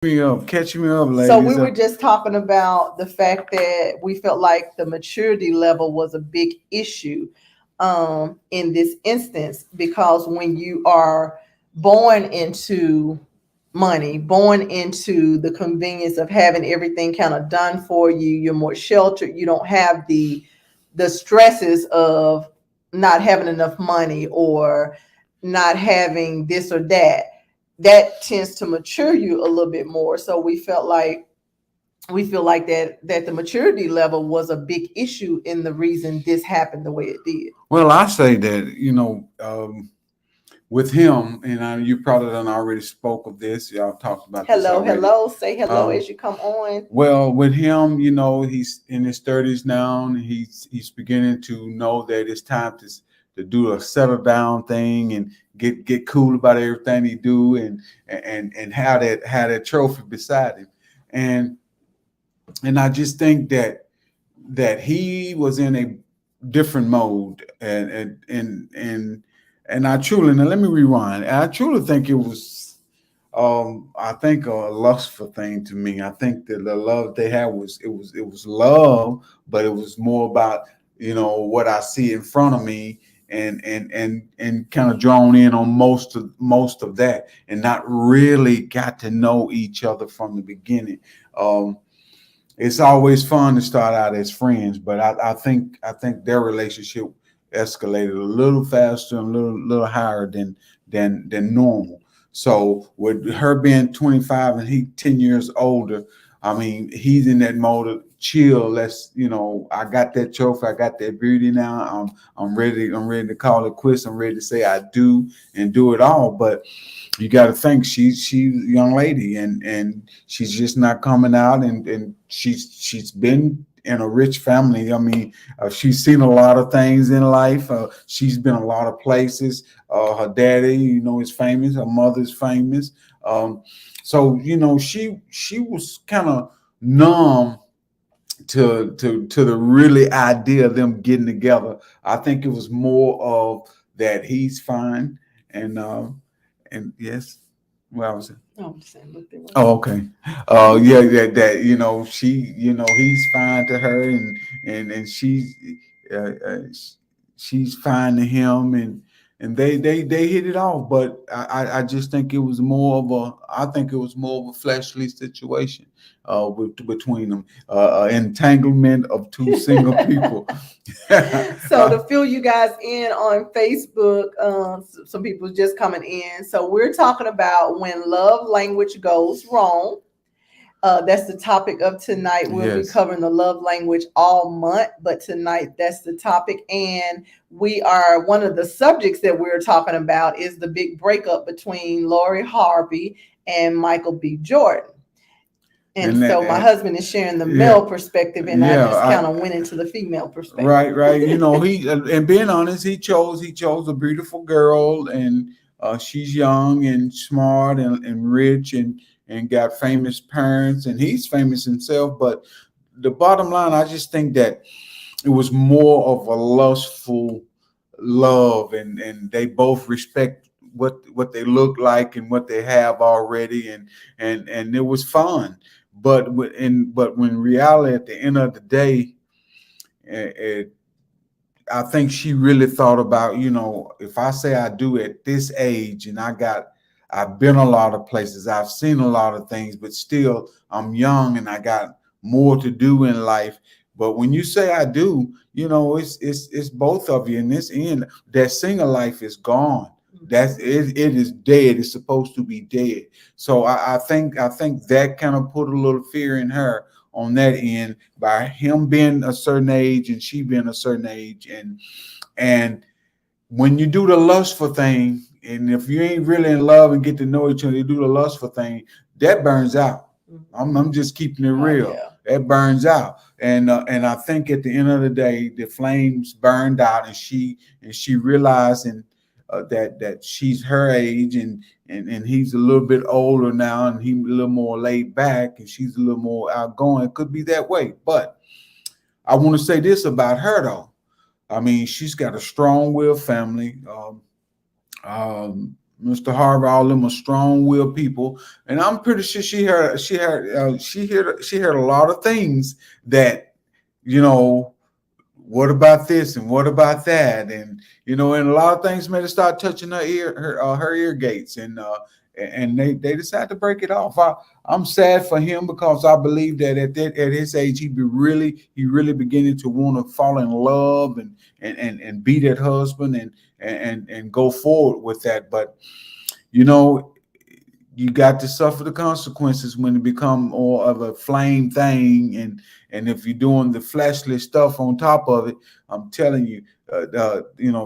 Catch me up, So we ladies. were just talking about the fact that we felt like the maturity level was a big issue in this instance, because when you are born into money, born into the convenience of having everything kind of done for you, you're more sheltered. You don't have the stresses of not having enough money or not having this or that. That tends to mature you a little bit more. So we feel like that the maturity level was a big issue in the reason this happened the way it did. Well, I say that with him, and you probably done already spoke of this. Y'all talked about this Hello, already. hello. Say hello Um, as you come on. well, with him, he's in his 30s now, and he's beginning to know that it's time to do a settle down thing and get cool about everything he do, and have that trophy beside him, and I just think that he was in a different mode, and I truly, now let me rewind. I truly think it was I think a lustful thing to me. I think that the love they had was love, but it was more about what I see in front of me, and kind of drawn in on most of that, and not really got to know each other from the beginning. Um, it's always fun to start out as friends, but I think their relationship escalated a little faster and a little higher than normal. So with her being 25 and he 10 years older, I mean he's in that mode of chill. I got that trophy, I got that beauty now. I'm ready to call it quits. I'm ready to say I do and do it all. But you got to think she's a young lady, and she's just not coming out, and she's been in a rich family. I mean, she's seen a lot of things in life. She's been a lot of places. Her daddy, is famous. Her mother's famous. So she was kind of numb to the really idea of them getting together. I think it was more of that he's fine, and yes, what was it? No, I'm just saying, look, there was. Oh, okay. Yeah, that he's fine to her, and she's fine to him, and they hit it off. But I just think it was more of a fleshly situation between them, entanglement of two single people. So to fill you guys in on Facebook, some people just coming in. So we're talking about when love language goes wrong. That's the topic of tonight. We'll be Yes. covering the love language all month, but tonight that's the topic. And we are one of the subjects that we're talking about is the big breakup between Lori Harvey and Michael B. Jordan. And And so my husband is sharing the yeah, male perspective, and I yeah, just kind of went into the female perspective. right. He and being honest, he chose a beautiful girl, and she's young and smart and rich and got famous parents, and he's famous himself. But the bottom line, I just think that it was more of a lustful love, and they both respect what they look like and what they have already, and it was fun. But when reality, at the end of the day, it, I think she really thought about, if I say I do at this age, and I've been a lot of places, I've seen a lot of things, but still I'm young and I got more to do in life. But when you say I do, it's both of you. In this end, that single life is gone. It is dead. It's supposed to be dead. So I think that kind of put a little fear in her on that end by him being a certain age and she being a certain age, and when you do the lustful thing, and if you ain't really in love and get to know each other, you do the lustful thing, that burns out. I'm just keeping it Oh real. yeah. That burns out, and I think at the end of the day, the flames burned out, and she realized that she's her age, and he's a little bit older now, and he's a little more laid back, and she's a little more outgoing. It could be that way, but I want to say this about her though. I mean, she's got a strong-willed family. Mr. Harvey, all them are strong-willed people, and I'm pretty sure she heard a lot of things that, you know, what about this and what about that, and and a lot of things made her start touching her ear gates, and they decided to break it off. I'm sad for him because I believe that at his age he really beginning to want to fall in love and be that husband and go forward with that, but you know you got to suffer the consequences when it become more of a flame thing, and if you're doing the fleshly stuff on top of it, I'm telling you,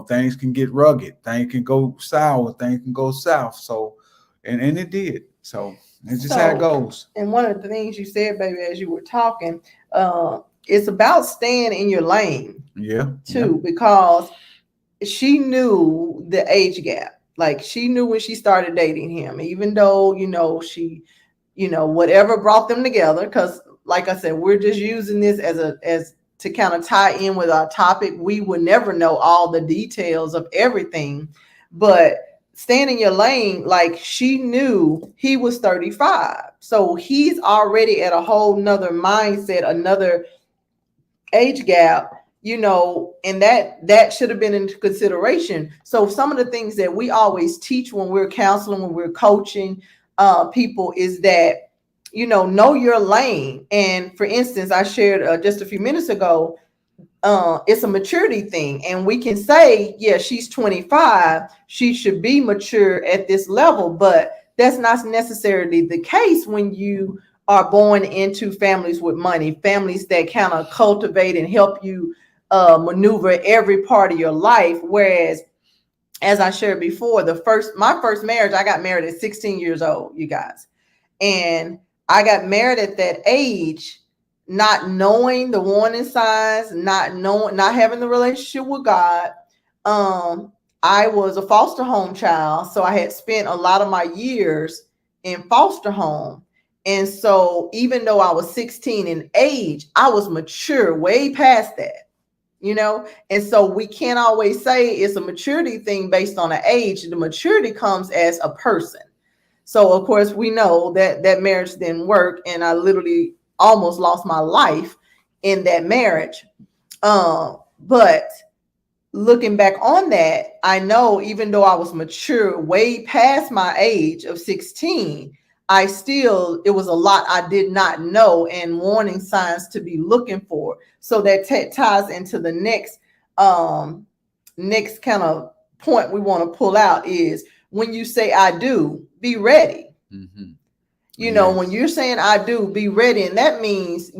things can get rugged, things can go sour, things can go south. So and it did. So it's just how it So, goes. and one of the things you said, baby, as you were talking, it's about staying in your lane Yeah, yeah. too, because she knew the age gap. Like she knew when she started dating him, even though, she, whatever brought them together. Cause like I said, we're just using this as to kind of tie in with our topic. We would never know all the details of everything, but staying in your lane, like she knew he was 35. So he's already at a whole nother mindset, another age gap, and that should have been into consideration. So some of the things that we always teach when we're counseling, when we're coaching people, is that know your lane. And for instance, I shared just a few minutes ago, it's a maturity thing, and we can say, yeah, she's 25, she should be mature at this level, but that's not necessarily the case when you are born into families with money, families that kind of cultivate and help you maneuver every part of your life. Whereas, as I shared before, my first marriage, I got married at 16 years old, you guys. And I got married at that age, not knowing the warning signs, not having the relationship with God. I was a foster home child, so I had spent a lot of my years in foster home. And so even though I was 16 in age, I was mature way past that. And so we can't always say it's a maturity thing based on the age. The maturity comes as a person. So of course we know that that marriage didn't work, and I literally almost lost my life in that marriage. But looking back on that, I know even though I was mature way past my age of 16, it was a lot I did not know and warning signs to be looking for. So that ties into the next kind of point we want to pull out is, when you say I do, be ready. Mm-hmm. When you're saying I do, be ready. And that means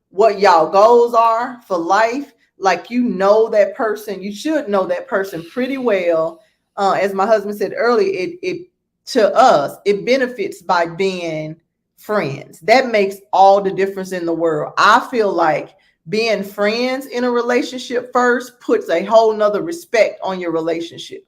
what y'all goals are for life. Like that person, you should know that person pretty well. As my husband said earlier, it to us, it benefits by being friends. That makes all the difference in the world. I feel like being friends in a relationship first puts a whole nother respect on your relationship,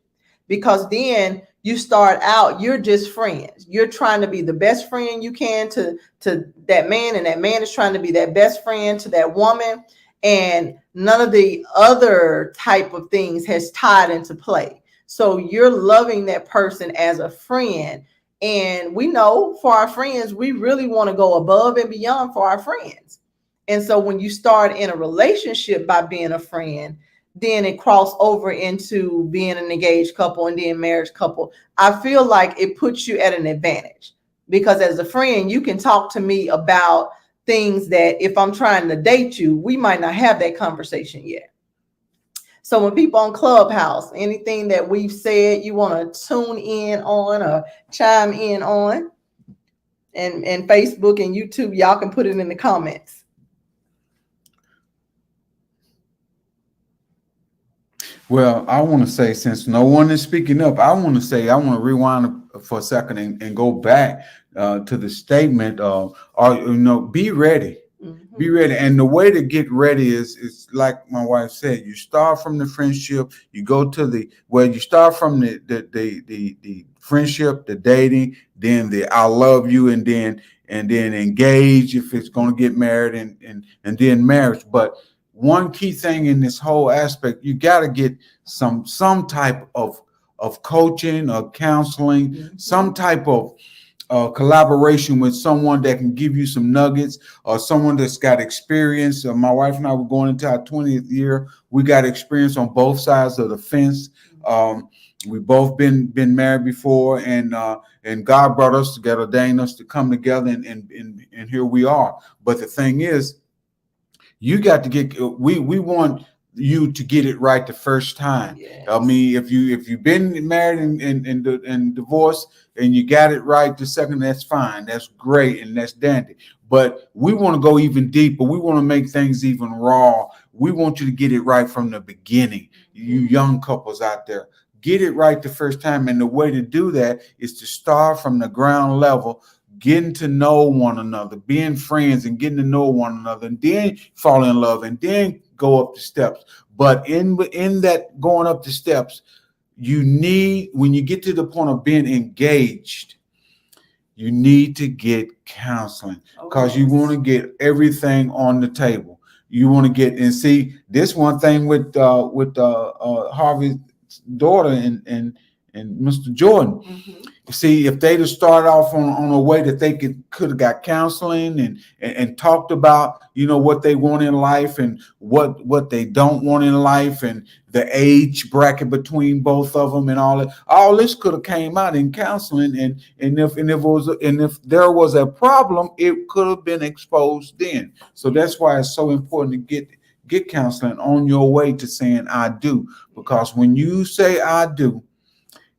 because then you start out, you're just friends. You're trying to be the best friend you can to that man, and that man is trying to be that best friend to that woman, and none of the other type of things has tied into play. So you're loving that person as a friend. And we know for our friends, we really want to go above and beyond for our friends. And so when you start in a relationship by being a friend, then it cross over into being an engaged couple and then marriage couple. I feel like it puts you at an advantage, because as a friend, you can talk to me about things that if I'm trying to date you, we might not have that conversation yet. So when people on Clubhouse, anything that we've said you want to tune in on or chime in on, and Facebook and YouTube, y'all can put it in the comments. Well, I want to say, since no one is speaking up, I want to rewind for a second and go back to the statement of, be ready. Mm-hmm. Be ready. And the way to get ready is like my wife said, you start from the friendship, you go to you start from the friendship, the dating, then the I love you, and then engage if it's going to get married, and then marriage. But one key thing in this whole aspect, you got to get some type of of coaching or counseling, some Mhm. type of collaboration with someone that can give you some nuggets, or someone that's got experience. My wife and I were going into our 20th year. We got experience on both sides of the fence. Um, we both been married before, and God brought us together, ordained us to come together, and here we are. But the thing is, you got to get, we want you to get it right the first time. I Yes. mean, if you've been married and divorced and you got it right the second, that's fine, that's great, and that's dandy. But we want to go even deeper. We want to make things even raw. We want you to get it right from the beginning. You young couples out there, get it right the first time, and the way to do that is to start from the ground level, getting to know one another, being friends and getting to know one another, and then fall in love, and then go up the steps. But in that going up the steps, you need, when you get to the point of being engaged, you need to get counseling, Oh, because you want to yes. get everything on the table. You want to get, and see, this one thing with Harvey's daughter and Mr. Jordan. Mhm. See, if they'd have started off on a way that they could have got counseling and talked about, what they want in life, and what they don't want in life, and the age bracket between both of them, and all this could have came out in counseling, and if there was a problem, it could have been exposed then. So that's why it's so important to get counseling on your way to saying I do, because when you say I do,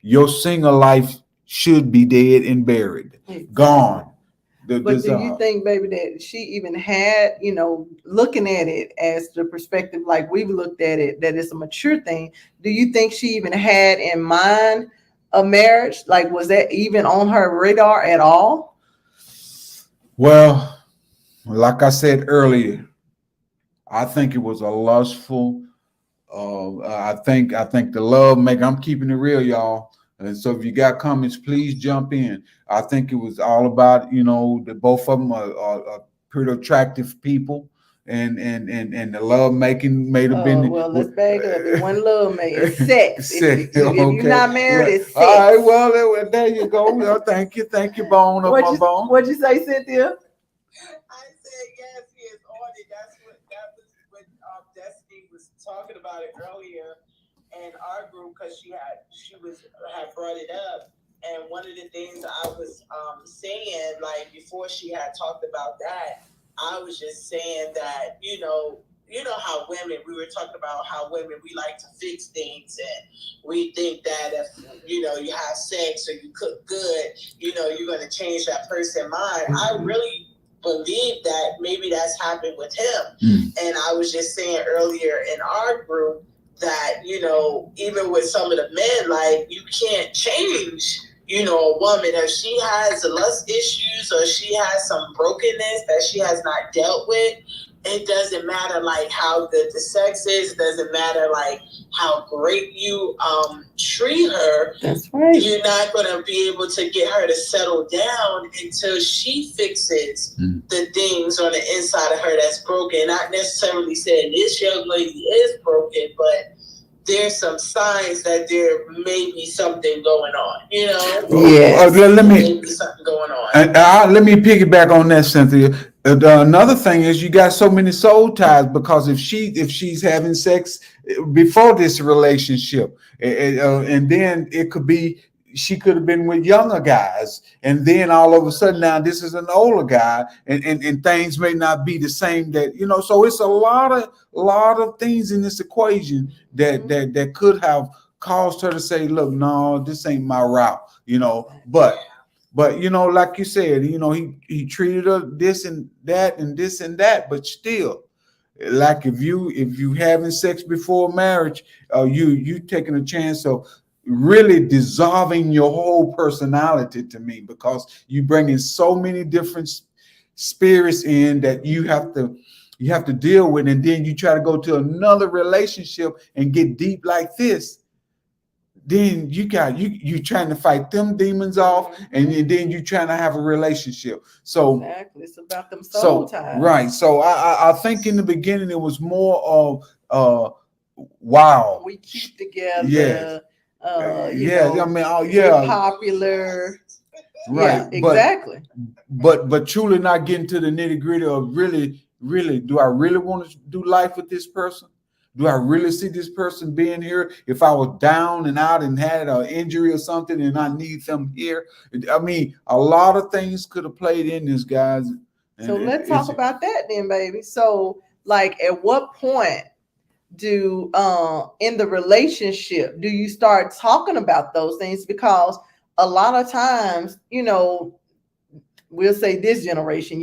your single life should be dead and buried, Exactly. gone. The But do you desire. think, baby, that she even had, looking at it as the perspective like we've looked at it, that it's a mature thing? Do you think she even had in mind a marriage? Like, was that even on her radar at all? Well, like I said earlier, I think it was a lustful. I think the love maker. I'm keeping it real, y'all. And so if you got comments, please jump in. I think it was all about, the both of them are pretty attractive people, and the love making may have Oh, been well, let's back up. It wasn't love, mate. It's sex. If you're okay. not married, Well, it's all right. sex. Well, there you go. Well, thank you, bone of What my you bone. what you say, Cynthia? I said yes, he is on it. That was what Destiny was talking about it earlier in our group because she had brought it up, and one of the things I was saying, like before she had talked about that, I was just saying that how women, we were talking about how women, we like to fix things, and we think that if you have sex or you cook good, you're going to change that person's mind. I really believe that maybe that's happened with him. And I was just saying earlier in our group that, even with some of the men, like, you can't change, a woman if she has lust issues or she has some brokenness that she has not dealt with. It doesn't matter like how good the sex is. It doesn't matter like how great you treat her. That's right. You're not gonna be able to get her to settle down until she fixes the things on the inside of her that's broken. Not necessarily saying this young lady is broken, but there's some signs that there may be something going on. Yes. Let There me may be something going on. let me piggyback on that, Cynthia. Another thing is, you got so many soul ties, because if she's having sex before this relationship, and then it could be she could have been with younger guys, and then all of a sudden now this is an older guy, and things may not be the same, so it's a lot of things in this equation that could have caused her to say, look, no, this ain't my route, but like you said, he treated her this and that and this and that, but still, like if you having sex before marriage, you taking a chance of really dissolving your whole personality to me, because you bring in so many different spirits in that you have to deal with, and then you try to go to another relationship and get deep like this, then you trying to fight them demons off, and then you trying to have a relationship. So Exactly. It's about them soul so ties. right. So I think in the beginning it was more of wow. We keep Yes. together. Yeah, I mean, oh We're yeah, popular. right. Yeah, exactly. But truly not getting to the nitty gritty of really, do I really want to do life with this person? Do I really see this person being here? If I was down and out and had an injury or something, and I need them here, I mean, a lot of things could have played in this, guys. So And let's talk it's about that then, baby. So, like, at what point do in the relationship do you start talking about those things? Because a lot of times, we'll say this generation,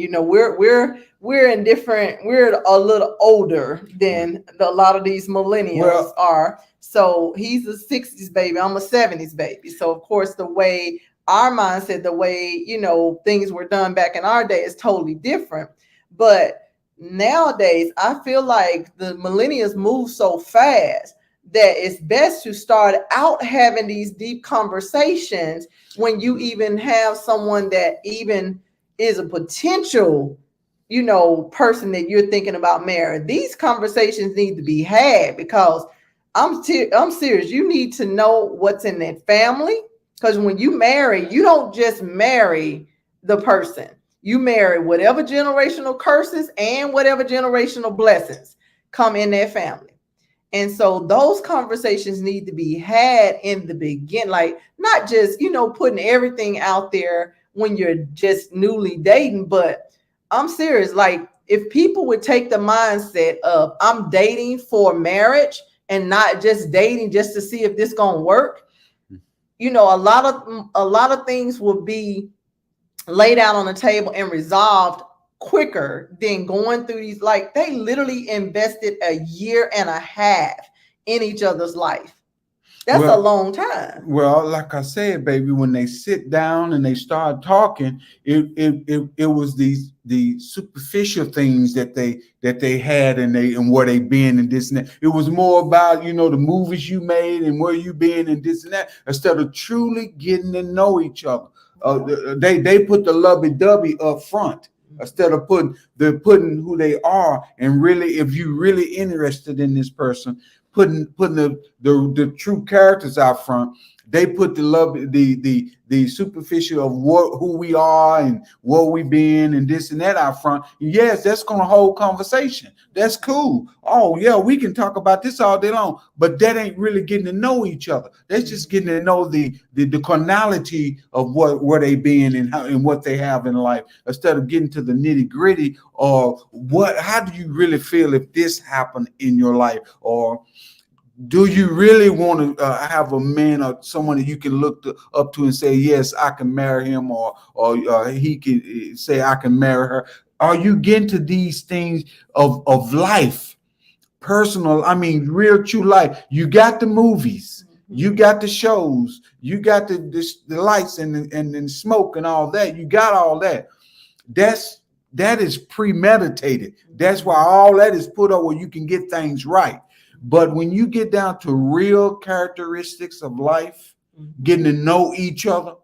we're in different, we're a little older than a lot of these millennials well, are. So he's a 60s baby, I'm a 70s baby. So of course the way our mindset, the way things were done back in our day is totally different. But nowadays I feel like the millennials move so fast that it's best to start out having these deep conversations when you even have someone that even is a potential, person that you're thinking about marrying. These conversations need to be had because I'm serious. You need to know what's in that family, because when you marry, you don't just marry the person. You marry whatever generational curses and whatever generational blessings come in their family. And so those conversations need to be had in the beginning, like not just, putting everything out there when you're just newly dating, but I'm serious. Like if people would take the mindset of I'm dating for marriage and not just dating just to see if this gonna work, a lot of things will be laid out on the table and resolved quicker than going through these. Like they literally invested a year and a half in each other's life. That's a well, long time. Well, like I said, baby, when they sit down and they start talking, it was the superficial things that they had and where they been and this and that. It was more about the movies you made and where you been and this and that instead of truly getting to know each other. They put the lovey dovey up front instead of putting who they are, and really if you really interested in this person, putting the true characters out front. They put the love, the superficial of who we are and what we been and this and that out front. Yes, that's gonna hold conversation. That's cool. Oh yeah, we can talk about this all day long, but that ain't really getting to know each other. That's just getting to know the carnality of where they been and how and what they have in life, instead of getting to the nitty gritty or how do you really feel if this happened in your life, or do you really want to have a man or someone that you can up to and say, yes, I can marry him, or he can say, I can marry her? Are you getting to these things of life, personal? I mean, real true life. You got the movies, you got the shows, you got the lights and smoke and all that. You got all that. That is premeditated. That's why all that is put up where you can get things right. But when you get down to real characteristics of life, getting to know each other,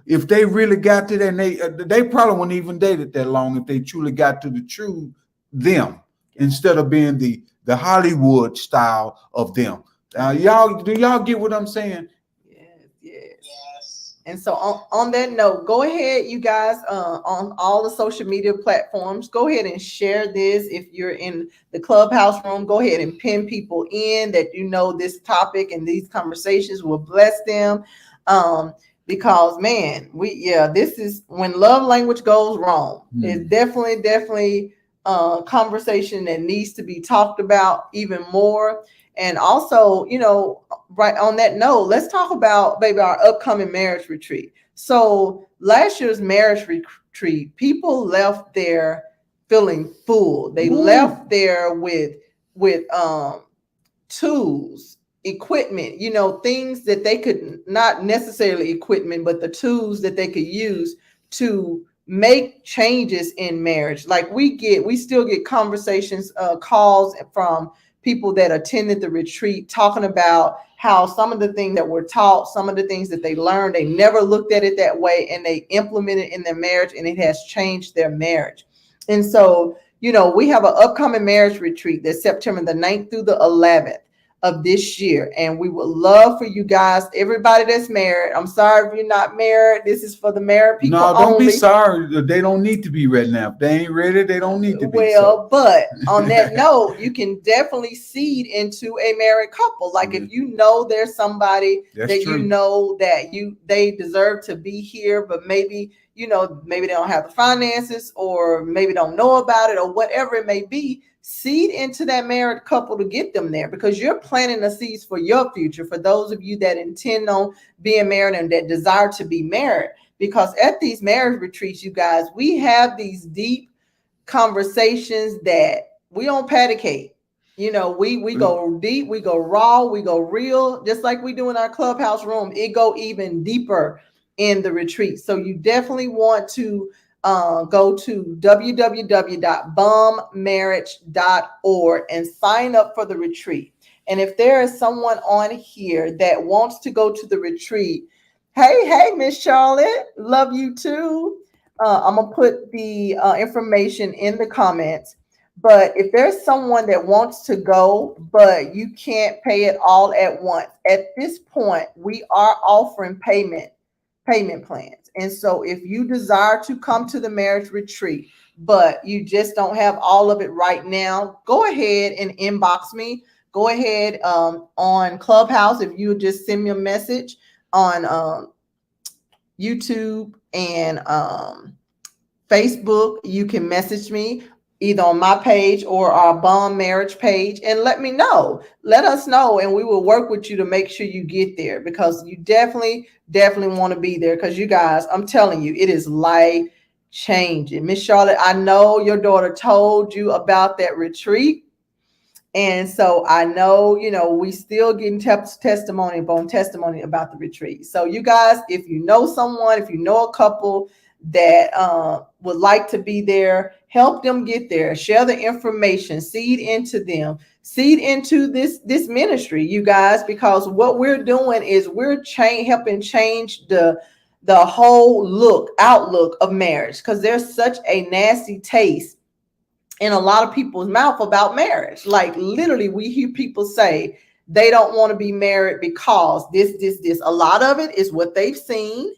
if they really got to that, and they probably wouldn't even date it that long if they truly got to the true them, instead of being the Hollywood style of them. Do y'all get what I'm saying? Yes. And so on that note, go ahead, you guys, on all the social media platforms, go ahead and share this. If you're in the clubhouse room, go ahead and pin people in that this topic and these conversations will bless them. Because man, this is when love language goes wrong. It's definitely conversation that needs to be talked about even more. And also, right on that note, let's talk about, baby, our upcoming marriage retreat. So last year's marriage retreat, people left there feeling full. They left there with tools, equipment, things that they could, not necessarily equipment, but the tools that they could use to make changes in marriage. Like we still get conversations, calls from people that attended the retreat talking about how some of the things that were taught, some of the things that they learned, they never looked at it that way and they implemented in their marriage and it has changed their marriage. And so, we have an upcoming marriage retreat that's September the 9th through the 11th. of this year. And we would love for you guys, everybody that's married. I'm sorry if you're not married. This is for the married people No, don't be only. sorry. They don't need to be ready now. If they ain't ready, they don't need to be. So Well, but on that note, you can definitely seed into a married couple. Like if you know there's somebody that's that you true. know that they deserve to be here, but maybe maybe they don't have the finances or maybe don't know about it or whatever it may be. Seed into that married couple to get them there because you're planting the seeds for your future. For those of you that intend on being married and that desire to be married, because at these marriage retreats, you guys, we have these deep conversations that we don't paticate. We go deep, we go raw, we go real, just like we do in our clubhouse room. It go even deeper in the retreat. So you definitely want to go to www.bombmarriage.org and sign up for the retreat. And if there is someone on here that wants to go to the retreat, hey, Miss Charlotte, love you too. I'm gonna put the information in the comments. But if there's someone that wants to go, but you can't pay it all at once, at this point, we are offering payment plans. And so if you desire to come to the marriage retreat, but you just don't have all of it right now, go ahead and inbox me. Go ahead on Clubhouse. If you just send me a message on YouTube and Facebook, you can message me either on my page or our B.O.M.B marriage page and let me know. Let us know, and we will work with you to make sure you get there because you definitely want to be there because you guys, I'm telling you, it is life changing. Miss Charlotte, I know your daughter told you about that retreat. And so I know, we still getting testimony upon testimony about the retreat. So you guys, if you know someone, if you know a couple that would like to be there, help them get there. Share the information, seed into them, seed into this ministry, you guys, because what we're doing is we're helping change the whole outlook of marriage because there's such a nasty taste in a lot of people's mouth about marriage. Like literally, we hear people say they don't want to be married because this. A lot of it is what they've seen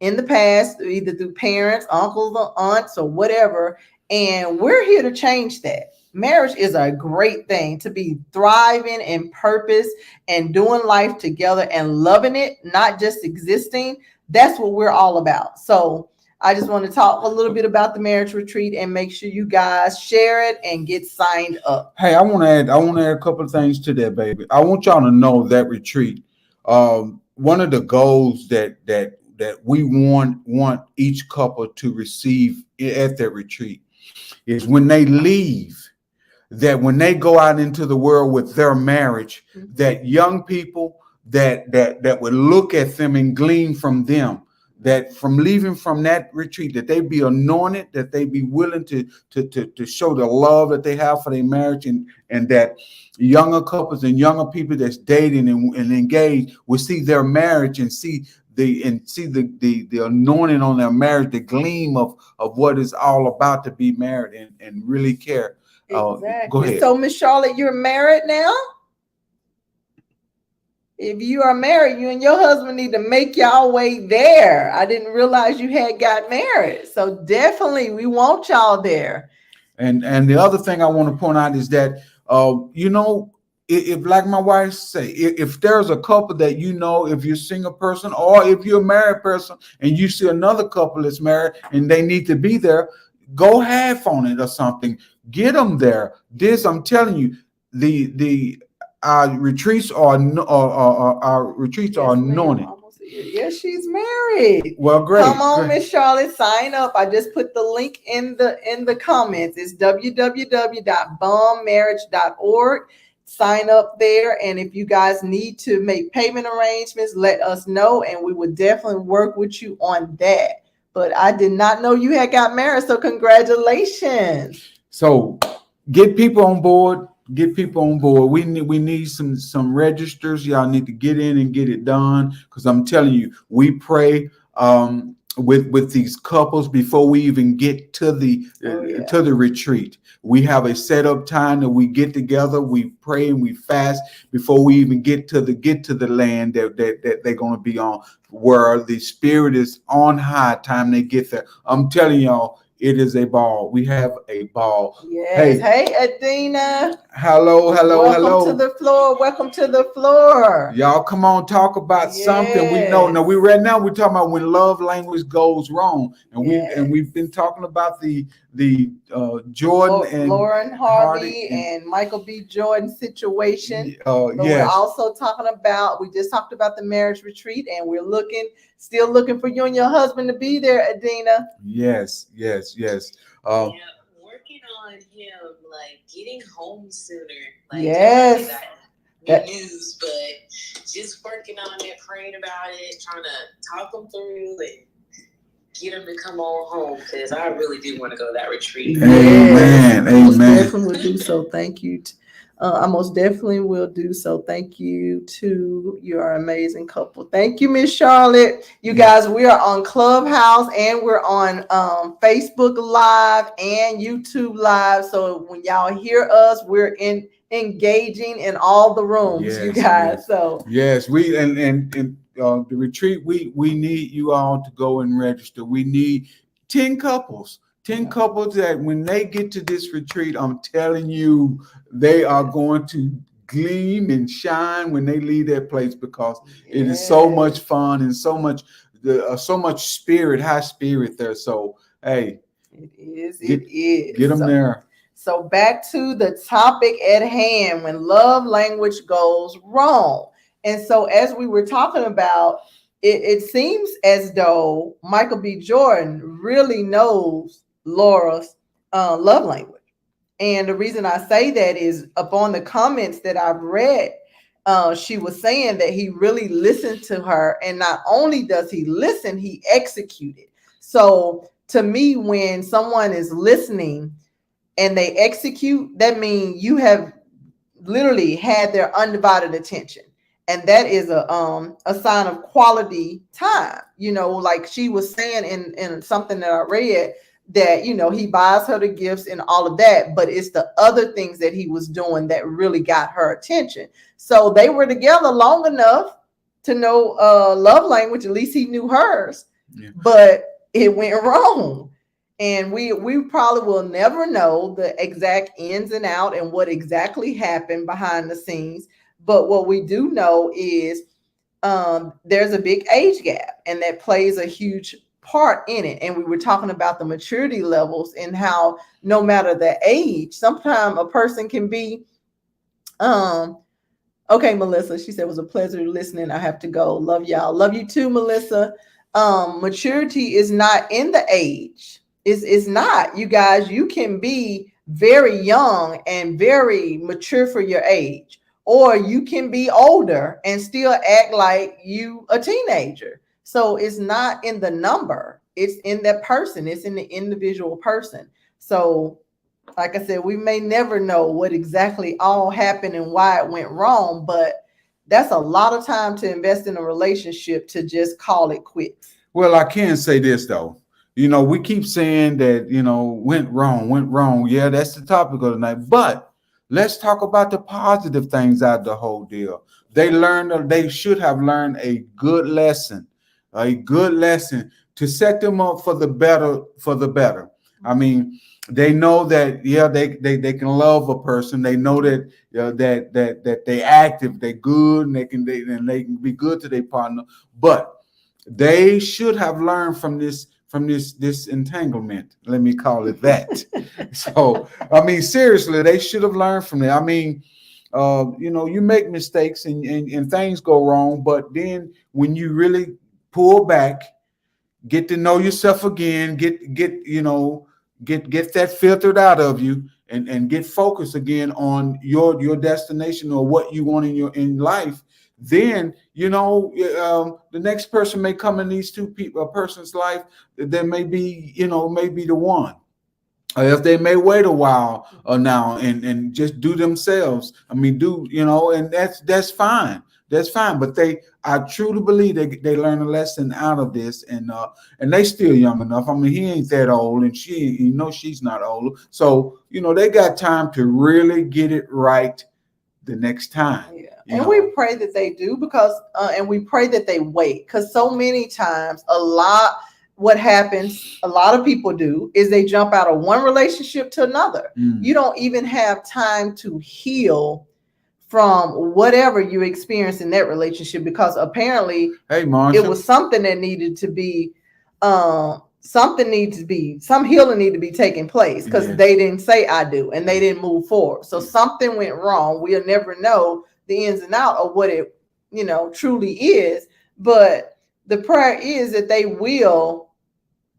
in the past, either through parents, uncles, or aunts, or whatever. And we're here to change that. Marriage is a great thing to be thriving in purpose and doing life together and loving it, not just existing. That's what we're all about. So I just want to talk a little bit about the marriage retreat and make sure you guys share it and get signed up. Hey, I want to add a couple of things to that, baby. I want y'all to know that retreat. One of the goals that we want each couple to receive at that retreat is when they leave, that when they go out into the world with their marriage, that young people that would look at them and glean from them, that from leaving from that retreat, that they be anointed, that they be willing to show the love that they have for their marriage, and that younger couples and younger people that's dating and engaged will see their marriage and see the anointing on their marriage, the gleam of what it's all about to be married and really care. Exactly. Go ahead. So, Miss Charlotte, you're married now? If you are married, you and your husband need to make y'all way there. I didn't realize you had got married. So definitely we want y'all there. And the other thing I want to point out is that if like my wife say, if there's a couple that if you're a single person or if you're a married person and you see another couple that's married and they need to be there, go half on it or something. Get them there. I'm telling you, our retreats are anointed. Yes, she's married. Well, great. Come on, Miss Charlotte, sign up. I just put the link in the comments. It's www.bombmarriage.org. Sign up there, and if you guys need to make payment arrangements, let us know, and we would definitely work with you on that. But I did not know you had got married, so congratulations. So get people on board. Get people on board. We need some registers. Y'all need to get in and get it done because I'm telling you, we pray with these couples before we even get Oh yeah. to the retreat. We have a set up time that we get together, we pray and we fast before we even get to the land that they're going to be on, where the spirit is on high time they get there. I'm telling y'all, it is a ball. We have a ball. Yes. Hey, Hey, Adina. hello, hello, Welcome to hello. the floor. Welcome to the floor. Y'all come on, talk about something we know. Now we Yes. right now we're talking about when love language goes wrong, and Yes. we've been talking about the Jordan and Lauren Hardy Harvey and and Michael B. Jordan situation. But we're yes, also talking about, we just talked about the marriage retreat, and we're still looking for you and your husband to be there, Adina. yes, yes, yes. Yeah, working on him, like getting home sooner. Like Yes. good news, but just working on it, praying about it, trying to talk him through and get him to come on home because I really do want to go to that retreat. Yes, Amen, I most amen. definitely will do so. Thank you. I most definitely will do so. Thank you to your amazing couple. Thank you, Miss Charlotte. You guys, we are on Clubhouse and we're on Facebook Live and YouTube Live. So when y'all hear us, we're engaging in all the rooms, you Yes, guys. yes, So yes. We and the retreat. We need you all to go and register. We need 10 couples. 10 couples that when they get to this retreat, I'm telling you, they are going to gleam and shine when they leave that place because it is so much fun and so much spirit, high spirit there. So hey, it is. get It is. get them there. So back to the topic at hand, when love language goes wrong. And so as we were talking about, it seems as though Michael B. Jordan really knows Laura's love language. And the reason I say that is upon the comments that I've read, she was saying that he really listened to her. And not only does he listen, he executed. So to me, when someone is listening and they execute, that means you have literally had their undivided attention. And that is a sign of quality time. Like she was saying in something that I read, that he buys her the gifts and all of that, but it's the other things that he was doing that really got her attention. So they were together long enough to know love language. At least he knew hers. Yeah. But it went wrong. And we probably will never know the exact ins and out and what exactly happened behind the scenes. But what we do know is there's a big age gap, and that plays a huge part in it. And we were talking about the maturity levels and how no matter the age, sometimes a person can be okay, Melissa, she said it was a pleasure listening. I have to go. Love y'all. Love you too, Melissa. Maturity is not in the age. It's not. You guys, you can be very young and very mature for your age, or you can be older and still act like you a teenager. So it's not in the number. It's in that person. It's in the individual person. So like I said, we may never know what exactly all happened and why it went wrong, but that's a lot of time to invest in a relationship to just call it quits. Well, I can say this though. We keep saying that, went wrong. Yeah, that's the topic of the night. But let's talk about the positive things out of the whole deal. They should have learned a good lesson to set them up for the better. I mean, they know that they can love a person. They know that that they active, they good, and they can be good to their partner. But they should have learned from this entanglement. Let me call it that. So I mean, seriously, they should have learned from it. I mean, you make mistakes and things go wrong, but then when you really pull back, get to know yourself again, get that filtered out of you, and get focused again on your destination or what you want in life. Then the next person may come in these a person's life that may be the one. If they may wait a while now and just do themselves. I mean, and that's fine. that's fine. But I truly believe they learn a lesson out of this, and they still young enough. I mean, he ain't that old, and she's not old. So they got time to really get it right the next time. Yeah. And we pray that they do and we pray that they wait because so many times what happens, a lot of people do is they jump out of one relationship to another. You don't even have time to heal from whatever you experienced in that relationship because apparently it was something that needed to be some healing need to be taking place because they didn't say I do and they didn't move forward. So something went wrong. We'll never know the ins and out of what it truly is, but the prayer is that they will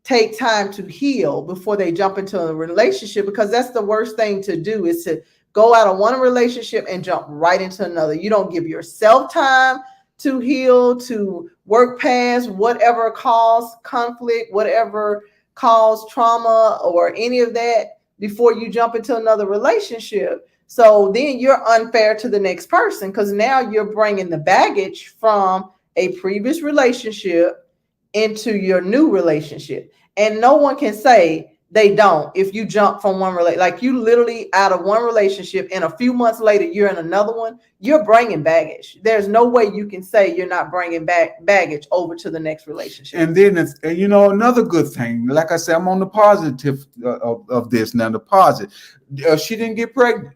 take time to heal before they jump into a relationship, because that's the worst thing to do is to go out of one relationship and jump right into another. You don't give yourself time to heal, to work past whatever caused conflict, whatever caused trauma or any of that before you jump into another relationship. So then you're unfair to the next person because now you're bringing the baggage from a previous relationship into your new relationship. And no one can say they don't if you jump from one relationship. Like you literally out of one relationship and a few months later you're in another one, you're bringing baggage. There's no way you can say you're not bringing back baggage over to the next relationship. And then it's, another good thing, like I said, I'm on the positive of this now. The positive, she didn't get pregnant.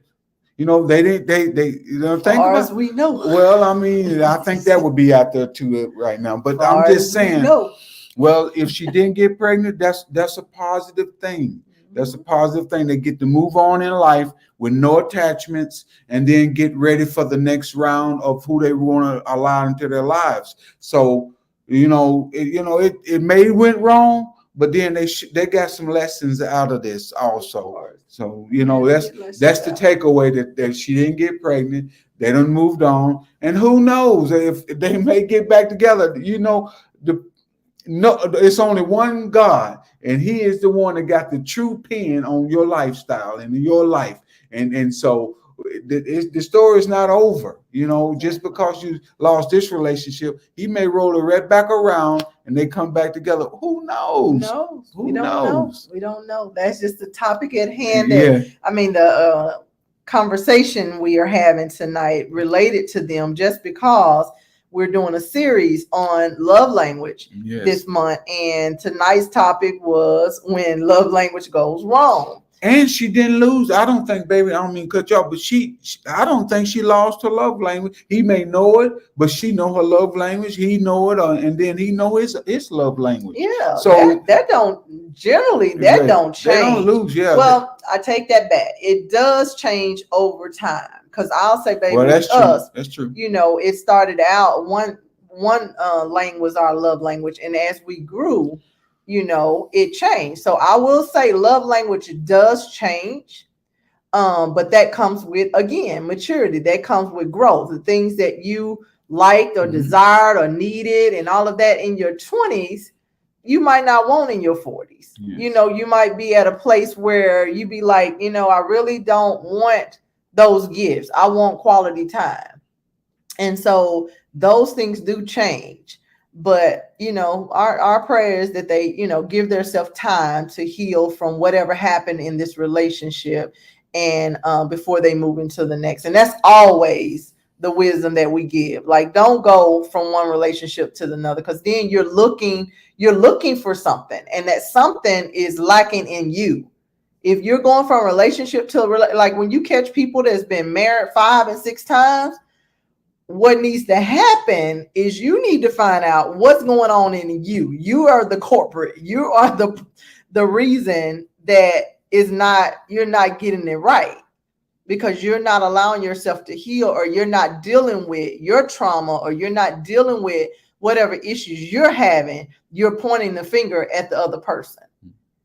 They didn't. They think about as we know. Well, I mean, I think that would be out there too right now. But I'm just saying. Well, if she didn't get pregnant, that's a positive thing. That's a positive thing. They get to move on in life with no attachments, and then get ready for the next round of who they want to allow into their lives. So, it may went wrong, but then they got some lessons out of this also. So that's the takeaway that she didn't get pregnant. They done moved on, and who knows if they may get back together. No, it's only one God, and He is the one that got the true pen on your lifestyle and your life. And so the story is not over. Just because you lost this relationship, He may roll it right back around and they come back together. Who knows? We don't know. We don't know. That's just the topic at hand. The conversation we are having tonight related to them, just because we're doing a series on love language this month. And tonight's topic was when love language goes wrong. And she didn't lose. I don't think, baby, I don't mean cut you off, but I don't think she lost her love language. He may know it, but she know her love language. He know it, and then he know his love language. Yeah. So that don't change. They don't lose. Yeah. Well, I take that back. It does change over time. Because I'll say, baby, that's true. us, that's true. It started out one language was our love language, and as we grew, it changed. So I will say love language does change, but that comes with, again, maturity. That comes with growth. The things that you liked or desired or needed and all of that in your 20s, you might not want in your 40s. Yes. You might be at a place where you be like, I really don't want those gifts. I want quality time. And so those things do change. But, our prayer is that they, give themselves time to heal from whatever happened in this relationship and before they move into the next. And that's always the wisdom that we give. Like, don't go from one relationship to another, because then you're looking for something, and that something is lacking in you. If you're going from relationship to like when you catch people that's been married 5 and 6 times, what needs to happen is you need to find out what's going on in you. You are the corporate. You are the reason that you're not getting it right, because you're not allowing yourself to heal, or you're not dealing with your trauma, or you're not dealing with whatever issues you're having. You're pointing the finger at the other person.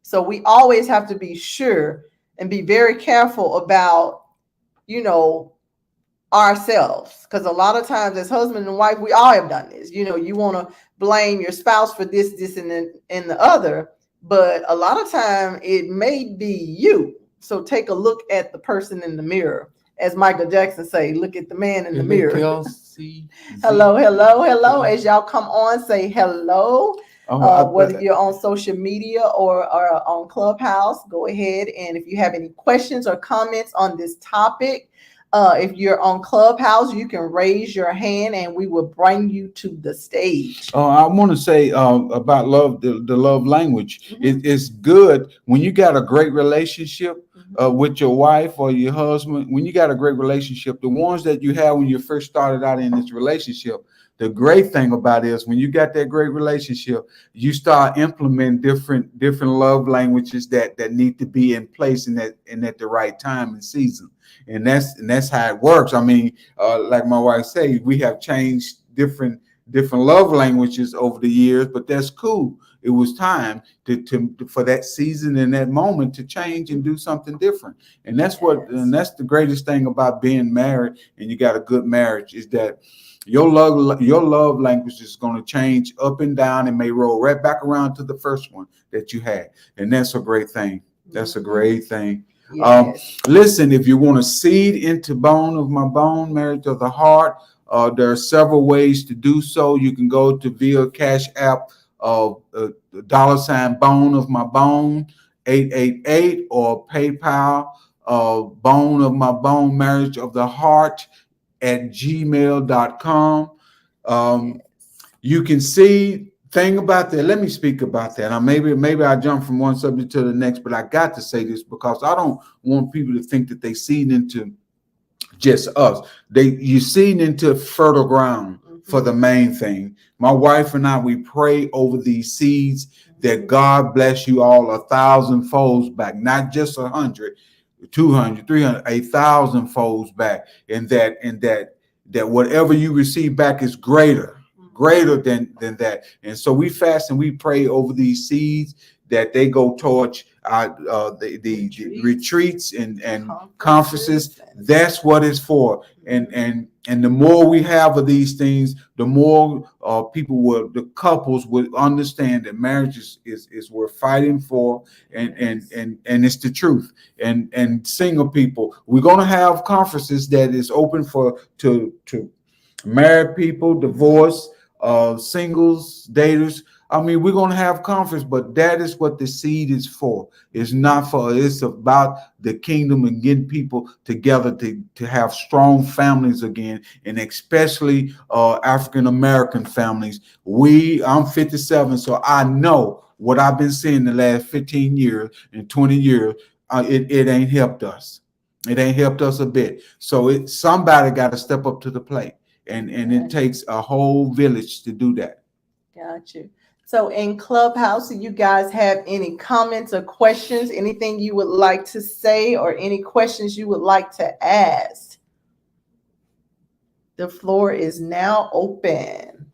So we always have to be sure and be very careful about, ourselves. Because a lot of times as husband and wife, we all have done this. You want to blame your spouse for this, and the other. But a lot of time it may be you. So take a look at the person in the mirror as Michael Jackson say, look at the man in the mirror. LLC. Hello, hello, hello. As y'all come on, say hello. Whether you're on social media or on Clubhouse, go ahead. And if you have any questions or comments on this topic, if you're on Clubhouse, you can raise your hand and we will bring you to the stage. I want to say about love, the love language. It's good when you got a great relationship with your wife or your husband. When you got a great relationship, the ones that you had when you first started out in this relationship, the great thing about it is when you got that great relationship, you start implementing different love languages that need to be in place and at the right time and season. And that's how it works. I mean, like my wife say, we have changed different love languages over the years, but that's cool. It was time to for that season and that moment to change and do something different. And that's that's the greatest thing about being married and you got a good marriage is that your love language is going to change up and down and may roll right back around to the first one that you had. And that's a great thing. That's a great thing. Yes. Listen, if you want to seed into Bone of My Bone, Marriage of the Heart, there are several ways to do so. You can go to via Cash App of $ Bone of My Bone 888 or PayPal Bone of My Bone Marriage of the Heart at gmail.com. You can see thing about that. Let me speak about that. Now, maybe I jump from one subject to the next, but I got to say this because I don't want people to think that they seed into just us. You seed into fertile ground for the main thing. My wife and I, we pray over these seeds that God bless you all 1,000 folds back, not just 100, 200, 300, 1,000 folds back, and that whatever you receive back is greater than that. And so we fast and we pray over these seeds that they go towards the retreats and conferences. That's what it's for. And the more we have of these things, the more the couples would understand that marriage is worth fighting for, and it's the truth. And single people, we're gonna have conferences that is open to married people, divorce, singles, daters. I mean, we're going to have conference, but that is what the seed is for. It's not for, it's about the kingdom and getting people together to have strong families again, and especially African-American families. I'm 57, so I know what I've been seeing the last 15 years and 20 years. It ain't helped us. It ain't helped us a bit. So somebody got to step up to the plate. And it takes a whole village to do that. Got you. So in Clubhouse, do you guys have any comments or questions, anything you would like to say or any questions you would like to ask? The floor is now open.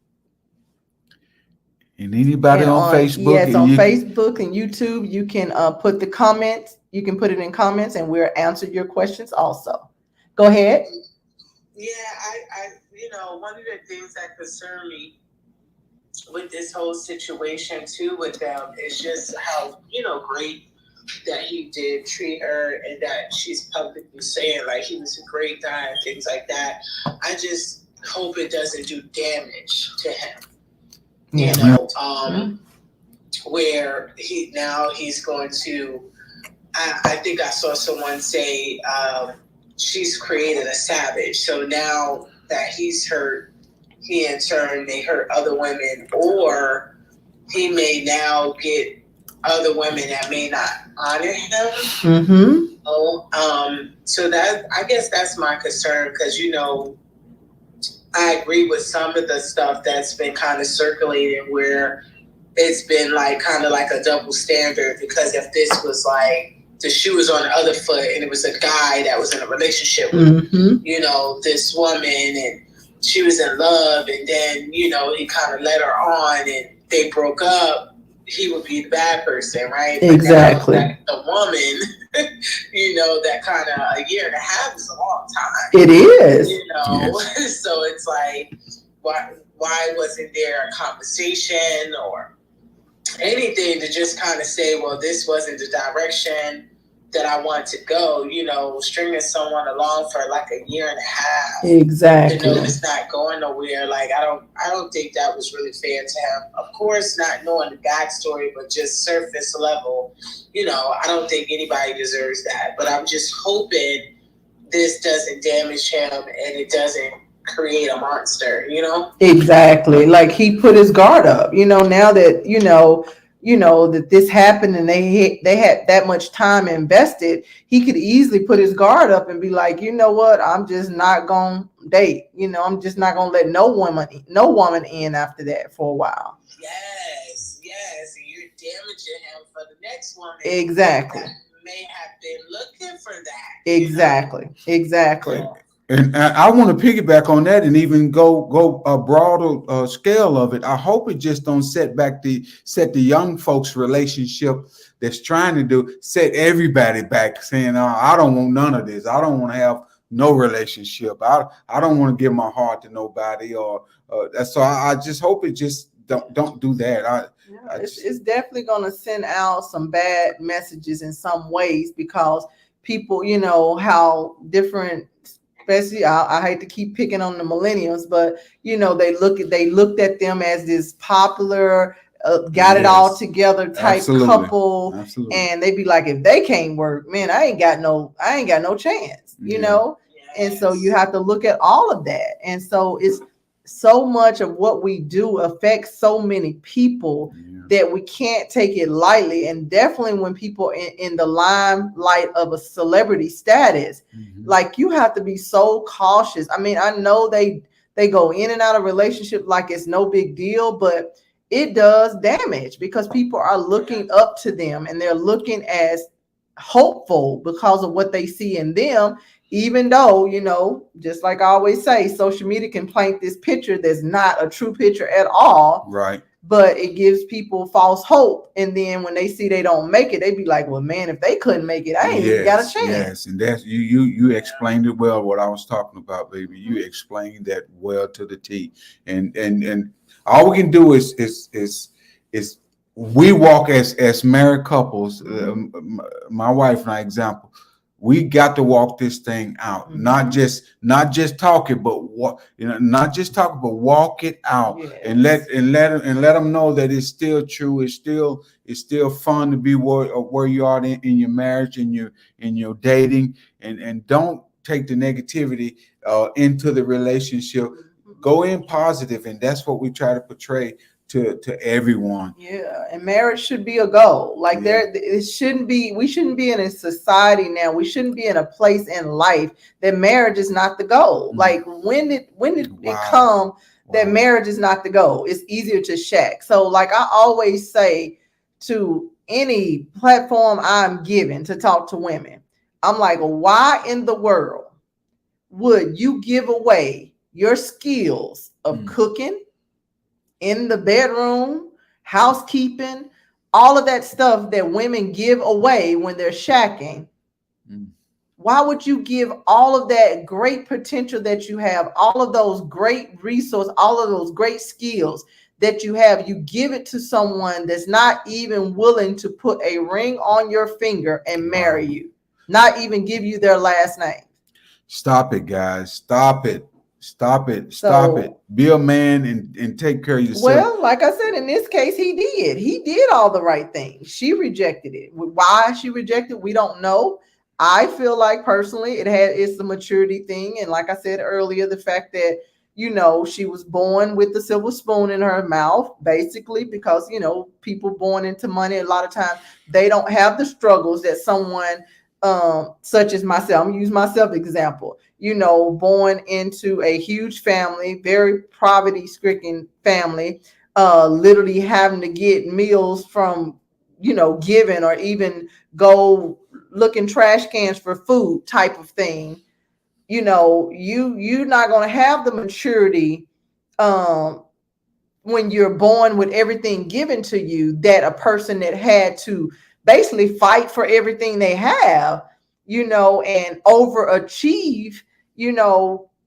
And anybody on Facebook? Yes, on Facebook and YouTube, you can put the comments. You can put it in comments and we'll answer your questions also. Go ahead. Yeah, I one of the things that concern me with this whole situation too with them is just how, great that he did treat her and that she's publicly saying like he was a great guy and things like that. I just hope it doesn't do damage to him. Where he's going to, I think I saw someone say she's created a savage. So now that he's hurt, he in turn may hurt other women, or he may now get other women that may not honor him. So that, I guess that's my concern, because I agree with some of the stuff that's been kind of circulating where it's been like kind of like a double standard, because if this was like the shoe was on the other foot and it was a guy that was in a relationship with this woman and she was in love, and then he kind of led her on and they broke up, he would be the bad person, right? Exactly. But the woman, that kind of a year and a half is a long time. It is. Yes. So it's like, why wasn't there a conversation or anything to just kind of say, well, this wasn't the direction, that I want to go. Stringing someone along for like a year and a half Exactly. to know it's not going nowhere. Like I don't think that was really fair to him. Of course, not knowing the backstory, but just surface level. I don't think anybody deserves that. But I'm just hoping this doesn't damage him and it doesn't create a monster. Exactly. Like he put his guard up. Now that that this happened and they had that much time invested, he could easily put his guard up and be like, you know what, I'm just not gonna date. I'm just not gonna let no woman in after that for a while. Yes, yes, and you're damaging him for the next woman. Exactly. That may have been looking for that. Exactly. Exactly. And I want to piggyback on that and even go a broader scale of it. I hope it just don't set the young folks relationship that's trying to set everybody back, saying, I don't want none of this. I don't want to have no relationship. I don't want to give my heart to nobody. Or so I just hope it just don't do that. It's definitely going to send out some bad messages in some ways because people, how different. Especially, I hate to keep picking on the millennials, but they looked at them as this popular, got it all Yes, together type absolutely, couple, absolutely. and they be like, if they can't work, man, I ain't got no chance, Yeah. And so you have to look at all of that, and so it's so much of what we do affects so many people Yeah. that we can't take it lightly. And definitely when people in the limelight of a celebrity status, like you have to be so cautious. I mean, I know they go in and out of relationship like it's no big deal, but it does damage because people are looking up to them and they're looking as hopeful because of what they see in them, even though, just like I always say, social media can paint this picture that's not a true picture at all. Right. But it gives people false hope. And then when they see they don't make it, they be like, well, man, if they couldn't make it, I ain't even got a chance. Yes, and that's you explained it well what I was talking about, baby. You explained that well to the T. And all we can do is we walk as married couples, my wife and I example. We got to walk this thing out, not just talk it, but not just talk, but walk it out, and let them know that it's still true. It's still fun to be where you are in your marriage and your dating, and don't take the negativity into the relationship. Go in positive, and that's what we try to portray to everyone. Yeah, and marriage should be a goal. Like it shouldn't be. We shouldn't be in a society now. We shouldn't be in a place in life that marriage is not the goal. Like when did it come that marriage is not the goal? It's easier to shack. So like I always say to any platform I'm given to talk to women, I'm like, why in the world would you give away your skills of cooking in the bedroom, housekeeping, all of that stuff that women give away when they're shacking? Why would you give all of that great potential that you have, all of those great resources, all of those great skills that you have, you give it to someone that's not even willing to put a ring on your finger and marry you, not even give you their last name? Stop it, guys. Stop it. Stop it. Stop it. Be a man and take care of yourself. Well, like I said, in this case, he did. He did all the right things. She rejected it. Why she rejected, we don't know. I feel like personally, it's the maturity thing. And like I said earlier, the fact that, she was born with the silver spoon in her mouth, basically, because, people born into money, a lot of times they don't have the struggles that someone such as myself, I'm gonna use myself example, born into a huge family, very poverty stricken family, literally having to get meals from, giving or even go look in trash cans for food type of thing. You're not gonna have the maturity um when you're born with everything given to you that a person that had to basically fight for everything they have, and overachieve, in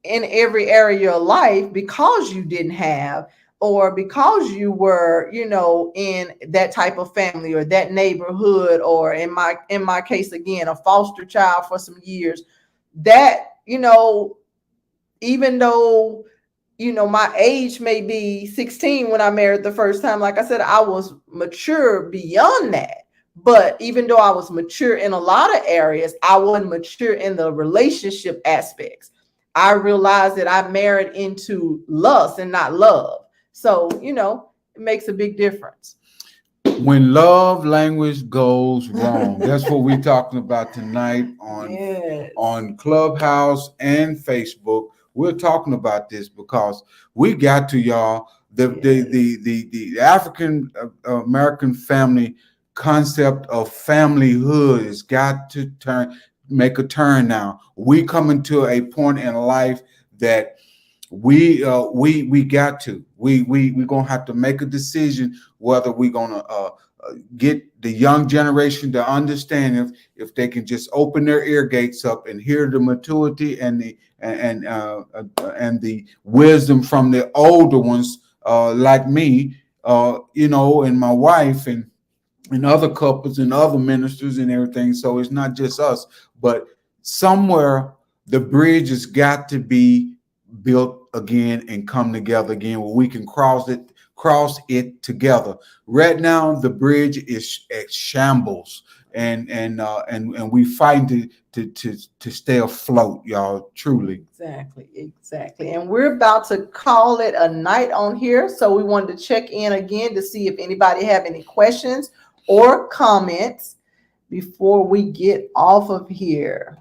every area of life because you didn't have. or because you were, in that type of family or that neighborhood, or in my case again, a foster child for some years, that, even though, my age may be 16 when I married the first time, like I said, I was mature beyond that. But even though I was mature in a lot of areas, I wasn't mature in the relationship aspects. I realized that I married into lust and not love. So, it makes a big difference. When love language goes wrong, that's what we're talking about tonight Yes. on Clubhouse and Facebook. We're talking about this because we got to, y'all, the African American family concept of familyhood has got to make a turn now. We coming to a point in life that we got to we're gonna have to make a decision whether we're gonna get the young generation to understand if they can just open their ear gates up and hear the maturity and the wisdom from the older ones, like me, and my wife, and other couples and other ministers and everything. So it's not just us, but somewhere the bridge has got to be built again and come together again where we can cross it together. Right now the bridge is at shambles, and we fighting to stay afloat, y'all, truly. Exactly. And we're about to call it a night on here. So we wanted to check in again to see if anybody have any questions or comments before we get off of here.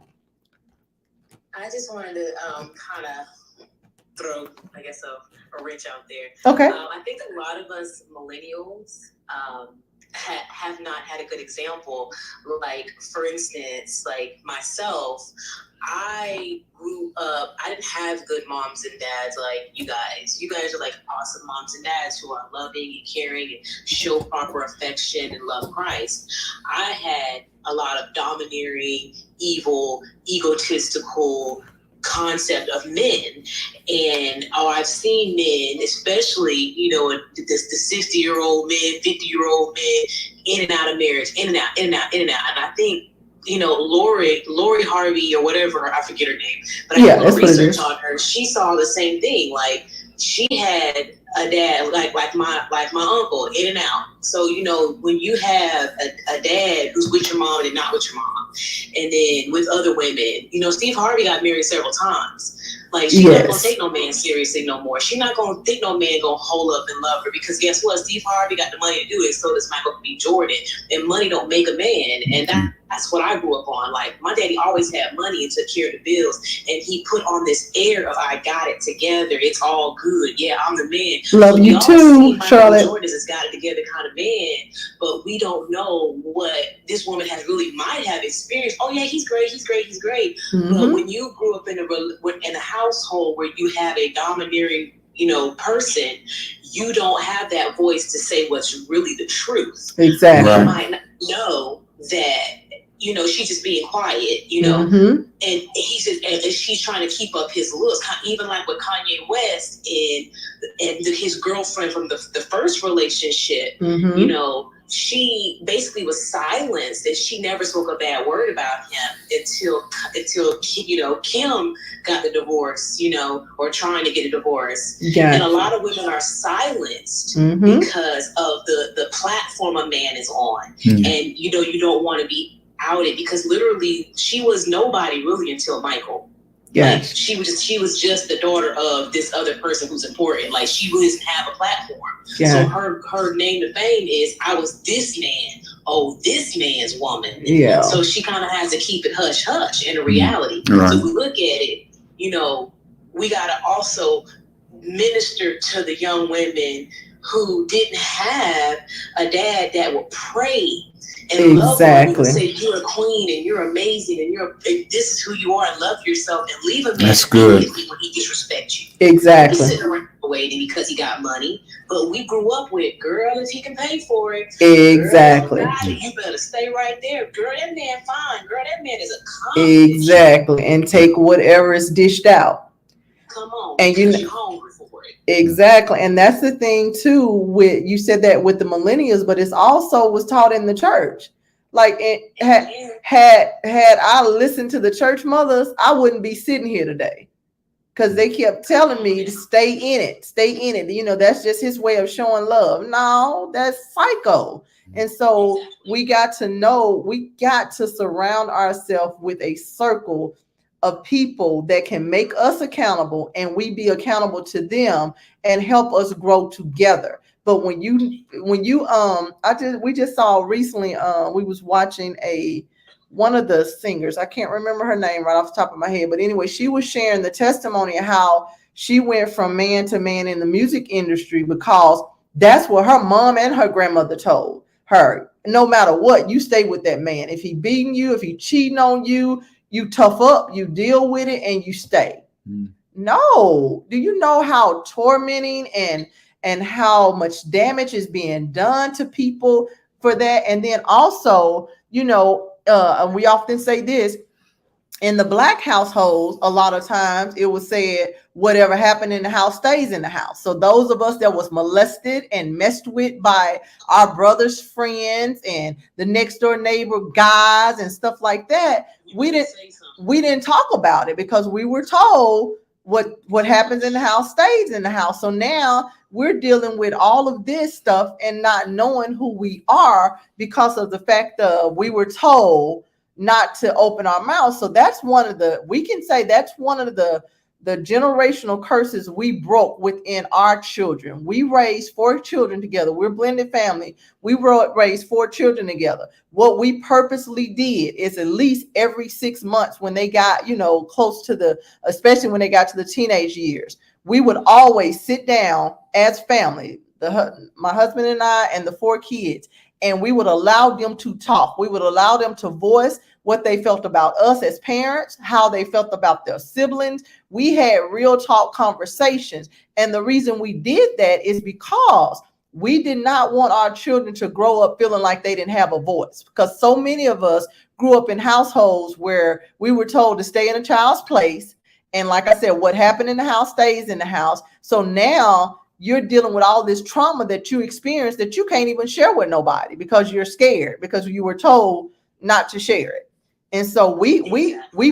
I just wanted to kind of throw, I guess, a wrench out there. Okay. I think a lot of us millennials have not had a good example. Like, for instance, like myself, I grew up, I didn't have good moms and dads like you guys. You guys are like awesome moms and dads who are loving and caring and show proper affection and love Christ. I had a lot of domineering, evil, egotistical concept of men. And I've seen men, especially, the 60-year-old men, 50-year-old men, in and out of marriage, in and out. And I think, Lori Harvey or whatever, I forget her name, but I did a little research on her. She saw the same thing. Like, she had a dad like my uncle, in and out. So, when you have a dad who's with your mom and not with your mom, and then with other women, Steve Harvey got married several times. Like, she's not gonna take no man seriously no more. She's not gonna think no man gonna hold up and love her, because guess what? Steve Harvey got the money to do it. So does Michael B. Jordan. And money don't make a man. And that's what I grew up on. Like, my daddy always had money and took care of the bills. And he put on this air of, I got it together. It's all good. Yeah, I'm the man. Love so you too, Charlotte. Jordan is got it together kind of man, but we don't know what this woman might have experienced. Oh yeah, he's great. Mm-hmm. But when you grew up in a household where you have a domineering, person, you don't have that voice to say what's really the truth. Exactly. You might not know that, she's just being quiet, Mm-hmm. and she's trying to keep up his looks, even like with Kanye West and his girlfriend from the first relationship. Mm-hmm. She basically was silenced, and she never spoke a bad word about him until Kim got the divorce, or trying to get a divorce. Gotcha. And a lot of women are silenced mm-hmm. because of the platform a man is on. Mm-hmm. And you don't want to be outed, because literally she was nobody really until Michael. Yes. Like, she was just the daughter of this other person who's important. Like, she really doesn't have a platform. Yeah. So her name to fame is, I was this man. Oh, this man's woman. Yeah. So she kind of has to keep it hush hush in reality. Right. So if we look at it, we gotta also minister to the young women who didn't have a dad that would pray and love you and say, you're a queen and you're amazing and this is who you are, and love yourself, and leave a man. That's good. When he disrespects you. Exactly. He's sitting around waiting because he got money. But we grew up with, girl, if he can pay for it. Exactly. Girl, you better stay right there. Girl, that man fine. Girl, that man is accomplished. Exactly. And take whatever is dished out. Come on. And you're hungry for it. Exactly. And that's the thing too, with you said that with the millennials, but it's also was taught in the church. Like it had I listened to the church mothers, I wouldn't be sitting here today. Because they kept telling me to stay in it, stay in it. You know, that's just his way of showing love. No, that's psycho. And so we got to know, we got to surround ourselves with a circle of people that can make us accountable and we be accountable to them and help us grow together. But when you we just saw recently, we was watching a one of the singers, I can't remember her name right off the top of my head, but anyway, she was sharing the testimony of how she went from man to man in the music industry because that's what her mom and her grandmother told her. No matter what, you stay with that man. If he beating you, if he cheating on you, you tough up, you deal with it, and you stay. Mm. No, do you know how tormenting and how much damage is being done to people for that? And then also, you know, and we often say this in the black households, a lot of times it was said, whatever happened in the house stays in the house. So those of us that was molested and messed with by our brother's friends and the next door neighbor guys and stuff like that, we didn't talk about it because we were told what happens in the house stays in the house. So now we're dealing with all of this stuff and not knowing who we are because of the fact that we were told not to open our mouths. So that's one of the, we can say that's one of the generational curses we broke within our children. We raised 4 children together. We're a blended family. We raised 4 children together. What we purposely did is at least every 6 months when they got, you know, close to the, especially when they got to the teenage years, we would always sit down as family, my husband and I and the 4 kids, and we would allow them to talk. We would allow them to voice what they felt about us as parents, how they felt about their siblings. We had real talk conversations. And the reason we did that is because we did not want our children to grow up feeling like they didn't have a voice. Because so many of us grew up in households where we were told to stay in a child's place. And like I said, what happened in the house stays in the house. So now you're dealing with all this trauma that you experienced that you can't even share with nobody because you're scared, because you were told not to share it. And so we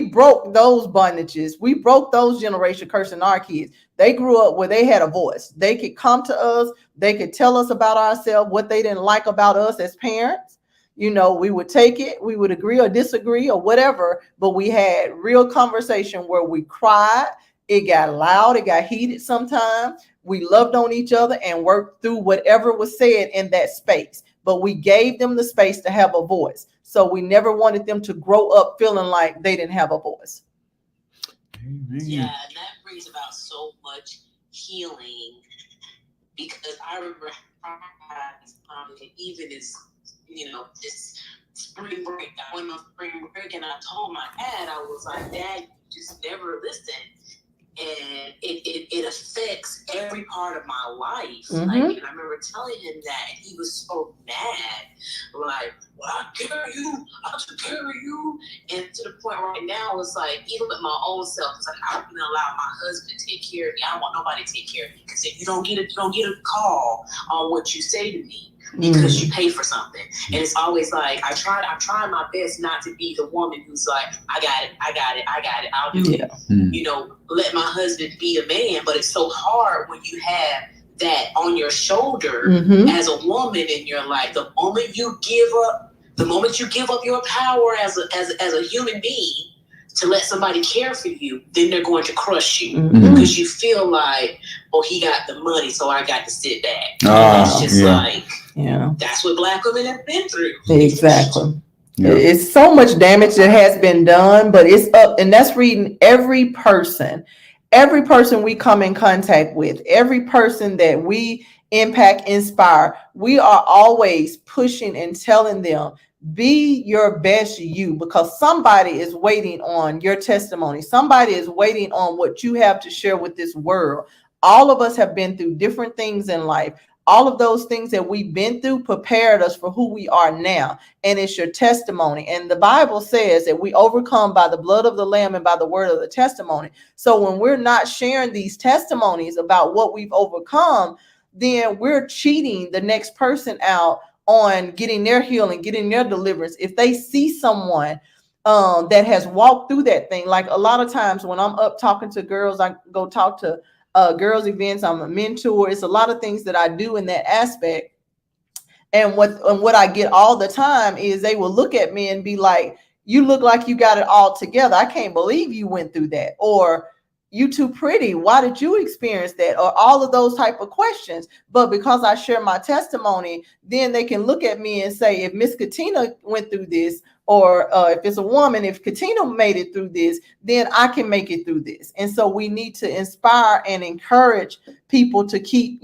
broke those bondages. We broke those generation cursing our kids. They grew up where they had a voice. They could come to us. They could tell us about ourselves, what they didn't like about us as parents. You know, we would take it. We would agree or disagree or whatever. But we had real conversation where we cried. It got loud. It got heated sometimes. We loved on each other and worked through whatever was said in that space. But we gave them the space to have a voice. So we never wanted them to grow up feeling like they didn't have a voice. Yeah, and that brings about so much healing, because I remember even as, you know, this spring break, I went on spring break and I told my dad, I was like, Dad, you just never listen. And it affects every part of my life. Mm-hmm. Like, and I remember telling him that, and he was so mad. Like, well, I carry you, I took care of you. And to the point right now, it's like, even with my own self, it's like, I'm gonna allow my husband to take care of me. I don't want nobody to take care of me. Because if you don't get a call on what you say to me, because you pay for something. And it's always like, I'm trying my best not to be the woman who's like, I got it, I'll do it. You know, let my husband be a man. But it's so hard when you have that on your shoulder as a woman in your life. The moment you give up your power as a human being to let somebody care for you, then they're going to crush you because you feel like, oh, he got the money, so I got to sit back. It's just like, that's what Black women have been through. Exactly. Yeah. It's so much damage that has been done, but it's up, and that's reading every person we come in contact with, every person that we impact, inspire. We are always pushing and telling them, be your best you, because somebody is waiting on your testimony. Somebody is waiting on what you have to share with this world. All of us have been through different things in life. all of those things that we've been through prepared us for who we are now. And it's your testimony. And the Bible says that we overcome by the blood of the Lamb and by the word of the testimony. So when we're not sharing these testimonies about what we've overcome, then we're cheating the next person out on getting their healing, getting their deliverance. If they see someone that has walked through that thing, like a lot of times when I'm up talking to girls, I go talk to girls events. I'm a mentor. It's a lot of things that I do in that aspect. And what I get all the time is they will look at me and be like, you look like you got it all together. I can't believe you went through that. Or you too pretty. Why did you experience that? Or all of those type of questions. But because I share my testimony, then they can look at me and say, if Miss Katina went through this, or if it's a woman, if Katina made it through this, then I can make it through this. And so we need to inspire and encourage people to keep,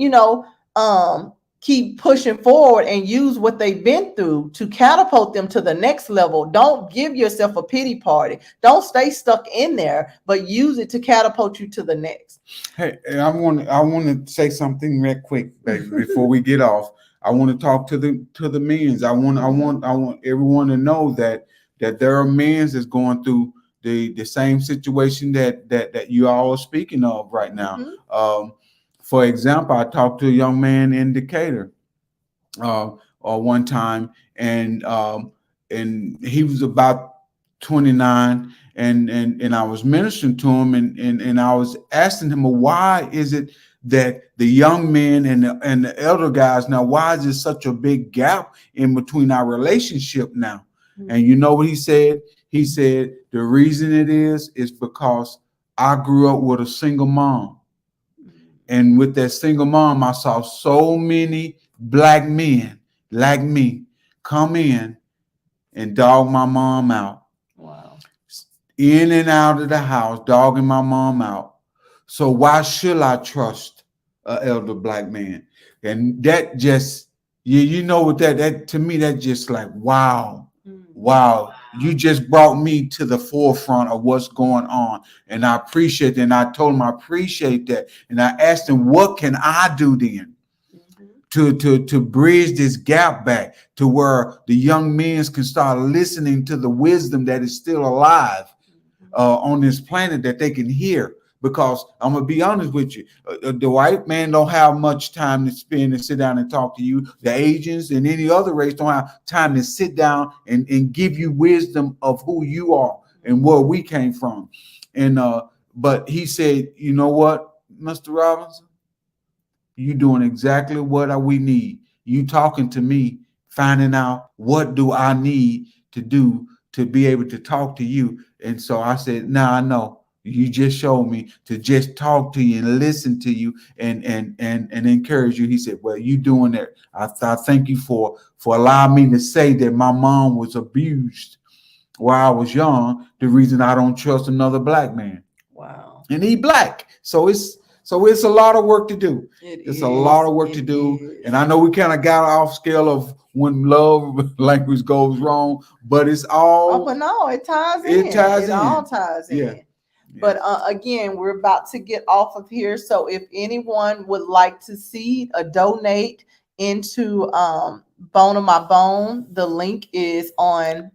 keep pushing forward and use what they've been through to catapult them to the next level. Don't give yourself a pity party. Don't stay stuck in there, but use it to catapult you to the next. Hey, I want to say something real quick, baby, before we get off. I want to talk to the men's. I want everyone to know that there are men that's going through the same situation that you all are speaking of right now. Mm-hmm. For example, I talked to a young man in Decatur one time, and he was about 29, and I was ministering to him, and I was asking him, well, why is it that the young men and the elder guys now, why is there such a big gap in between our relationship now? Mm-hmm. And you know what he said? He said the reason it is because I grew up with a single mom. And with that single mom, I saw so many black men like me come in and dog my mom out. Wow. In and out of the house, dogging my mom out. So why should I trust an elder black man? And that just, you know what that to me, that just like, wow. Wow, you just brought me to the forefront of what's going on. And I appreciate it. And I told him I appreciate that. And I asked him, what can I do then to bridge this gap back to where the young men can start listening to the wisdom that is still alive on this planet that they can hear? Because I'm going to be honest with you, the white man don't have much time to spend and sit down and talk to you. The Asians and any other race don't have time to sit down and give you wisdom of who you are and where we came from. And but he said, you know what, Mr. Robinson, you doing exactly what we need. You talking to me, finding out what do I need to do to be able to talk to you. And so I said, now I know. You just showed me to just talk to you and listen to you and encourage you. He said, well, you doing that. I thank you for allowing me to say that my mom was abused while I was young. The reason I don't trust another black man. Wow. And he black. So it's a lot of work to do. It's a lot of work to do. And I know we kind of got off scale of when love language goes wrong, but it's all. Oh, but no, it ties in. It all ties in. Yeah. But again, we're about to get off of here. So if anyone would like to seed or donate into Bone of My Bone, the link is on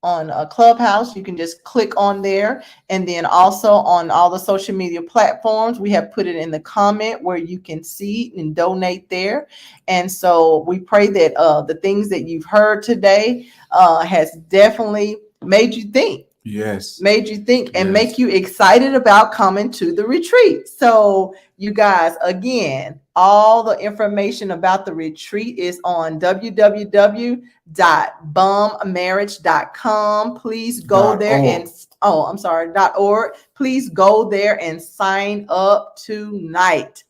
a Clubhouse. You can just click on there. And then also on all the social media platforms, we have put it in the comment where you can seed and donate there. And so we pray that the things that you've heard today has definitely made you think. Yes. Made you think and make you excited about coming to the retreat. So you guys, again, all the information about the retreat is on www.bombmarriage.com. Please go there and .org. Please go there and sign up tonight.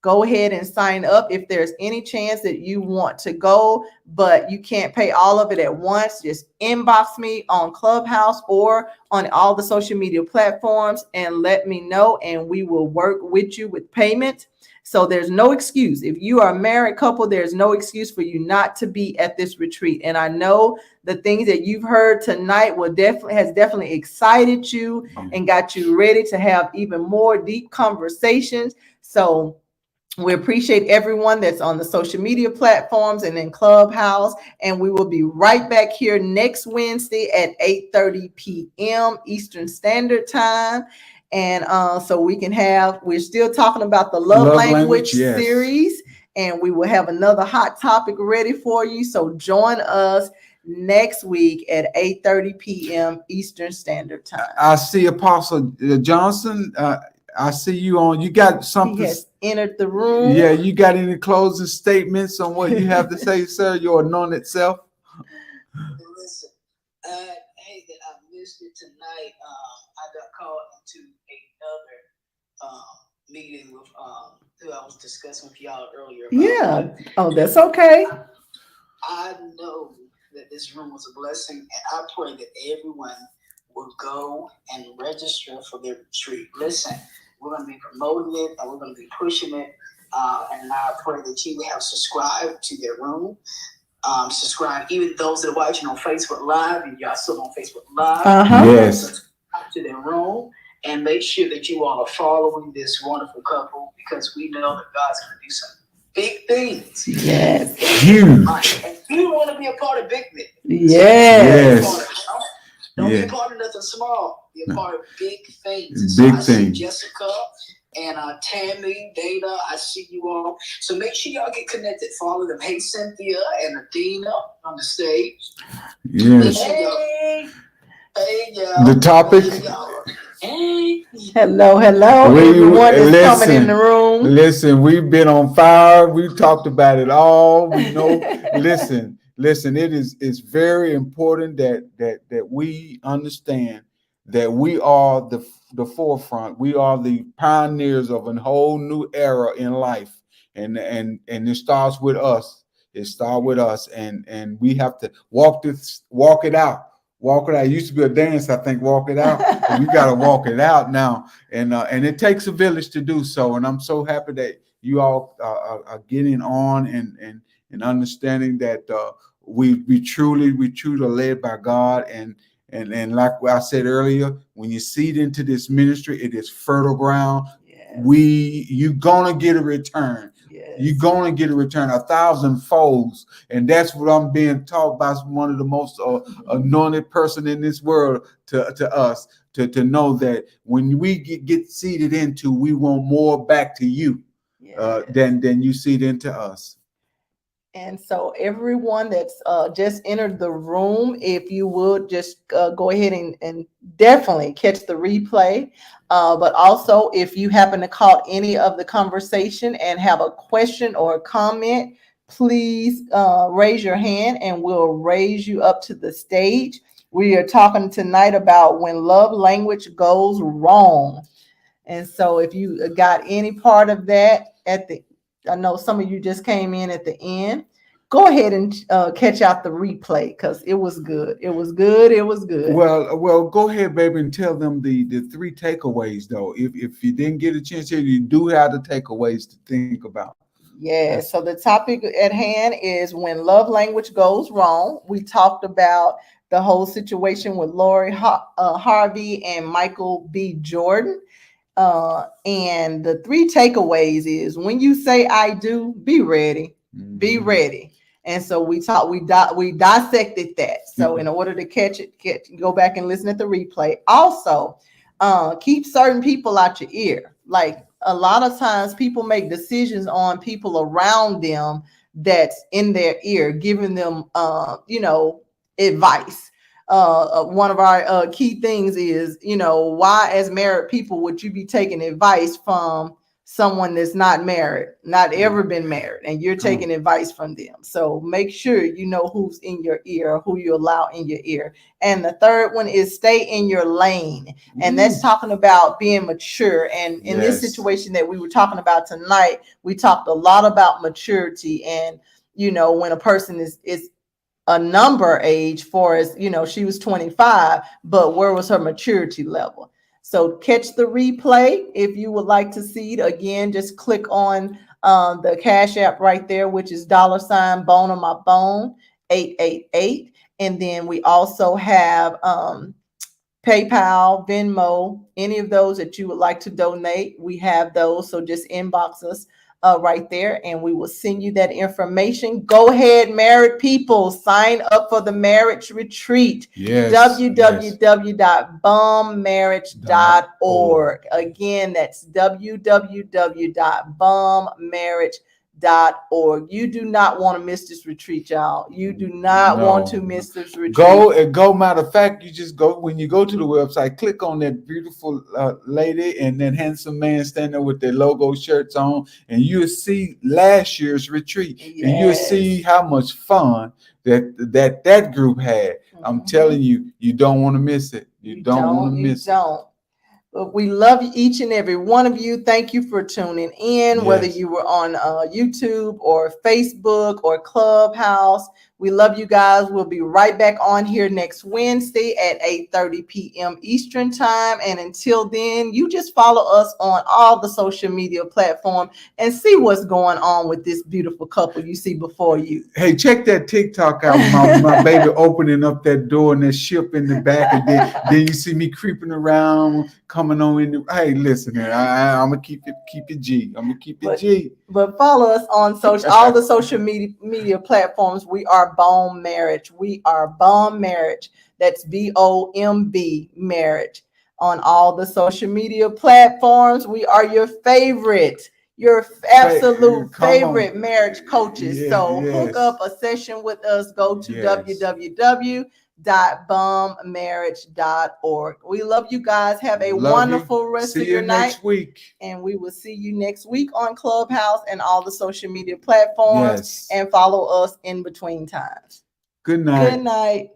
Go ahead and sign up if there's any chance that you want to go, but you can't pay all of it at once. Just inbox me on Clubhouse or on all the social media platforms and let me know, and we will work with you with payment. So there's no excuse. If you are a married couple, there's no excuse for you not to be at this retreat. And I know the things that you've heard tonight has definitely excited you and got you ready to have even more deep conversations. So We appreciate everyone that's on the social media platforms and in Clubhouse. And we will be right back here next Wednesday at 8:30 p.m. Eastern Standard Time. And so we can have, we're still talking about the love language yes. series, and we will have another hot topic ready for you. So join us next week at 8:30 p.m. Eastern Standard Time. I see Apostle Johnson. I see you on. You got something. He has entered the room. Yeah, you got any closing statements on what you have to say, sir? Your anointed self. Listen, I hate that I missed it tonight. I got called into another meeting with who I was discussing with y'all earlier. Yeah. Oh, that's okay. I know that this room was a blessing, and I pray that everyone will go and register for their retreat. Listen, we're going to be promoting it, and we're going to be pushing it, and I pray that you have subscribed to their room. Subscribe, even those that are watching on Facebook Live, and y'all still on Facebook Live. Yes. Subscribe to their room, and make sure that you all are following this wonderful couple, because we know that God's going to do some big things. Yes. Huge. And you want to be a part of big things. Yes. Don't be a part of nothing small. Be a part of big things. Big I see things. Jessica and Tammy, Dana, I see you all. So make sure y'all get connected. Follow them. Hey, Cynthia and Adina on the stage. Yes. Hey, y'all. The topic. Hey. Hello, everyone that's coming in the room. Listen, we've been on fire. We've talked about it all. We know. listen. It's very important that we understand that we are the forefront. We are the pioneers of a whole new era in life, and it starts with us. It starts with us, and we have to walk it out. Walk it out. It used to be a dance, I think. Walk it out. We got to walk it out now, and it takes a village to do so. And I'm so happy that you all are getting on and understanding that we truly are led by God, and like I said earlier, when you seed into this ministry, it is fertile ground. Yes. You're gonna get a return. Yes. You're gonna get a return 1,000 folds, and that's what I'm being taught by one of the most anointed person in this world to us to know that when we get seeded into, we want more back to you than you seed into us. And so everyone that's just entered the room, if you would just go ahead and definitely catch the replay. But also, if you happen to caught any of the conversation and have a question or a comment, please raise your hand and we'll raise you up to the stage. We are talking tonight about when love language goes wrong. And so if you got any part of that I know some of you just came in at the end. Go ahead and catch out the replay because it was good. It was good. Well, go ahead, baby, and tell them the 3 takeaways, though. If you didn't get a chance here, you do have the takeaways to think about. Yeah. So the topic at hand is when love language goes wrong. We talked about the whole situation with Lori Harvey and Michael B. Jordan. And the 3 takeaways is when you say I do, be ready. Mm-hmm. Be ready. And so we dissected that. So in order to catch it, go back and listen at the replay. Also, keep certain people out your ear. Like a lot of times people make decisions on people around them that's in their ear, giving them advice. One of our key things is, why as married people would you be taking advice from someone that's not married, not ever been married, and you're taking advice from them? So make sure you know who's in your ear, who you allow in your ear. And the third one is stay in your lane. And that's talking about being mature. And in this situation that we were talking about tonight, we talked a lot about maturity. And, when a person is a number age for us, she was 25, but where was her maturity level? So catch the replay if you would like to see it. Again, just click on the Cash App right there, which is $ bone on my bone 888. And then we also have PayPal, Venmo, any of those that you would like to donate. We have those. So just inbox us right there, and we will send you that information. Go ahead, married people, sign up for the marriage retreat. Yes. www.bombmarriage.org. Again, that's www.bombmarriage.org. You do not want to miss this retreat, y'all. You do not want to miss this retreat. Go. Matter of fact, you just go, when you go to the website, click on that beautiful lady and that handsome man standing there with their logo shirts on, and you'll see last year's retreat. Yes. And you'll see how much fun that group had. I'm telling you, you don't want to miss it. You don't want to miss it. But we love each and every one of you. Thank you for tuning in, whether you were on YouTube or Facebook or Clubhouse. We love you guys. We'll be right back on here next Wednesday at 8:30 p.m. Eastern time. And until then, you just follow us on all the social media platforms and see what's going on with this beautiful couple you see before you. Hey, check that TikTok out. My baby opening up that door and that ship in the back, and then you see me creeping around, coming on in the. Hey, listen, I'm gonna keep it G. I'm gonna keep it G. But follow us on all the social media platforms. We are B.O.M.B Marriage. We are B.O.M.B Marriage. That's B.O.M.B Marriage on all the social media platforms. We are your absolute favorite marriage coaches. Hook up a session with us. Go to www.bombmarriage.org. We love you guys. Have a wonderful rest of your night. Next week. And we will see you next week on Clubhouse and all the social media platforms. And follow us in between times. Good night. Good night.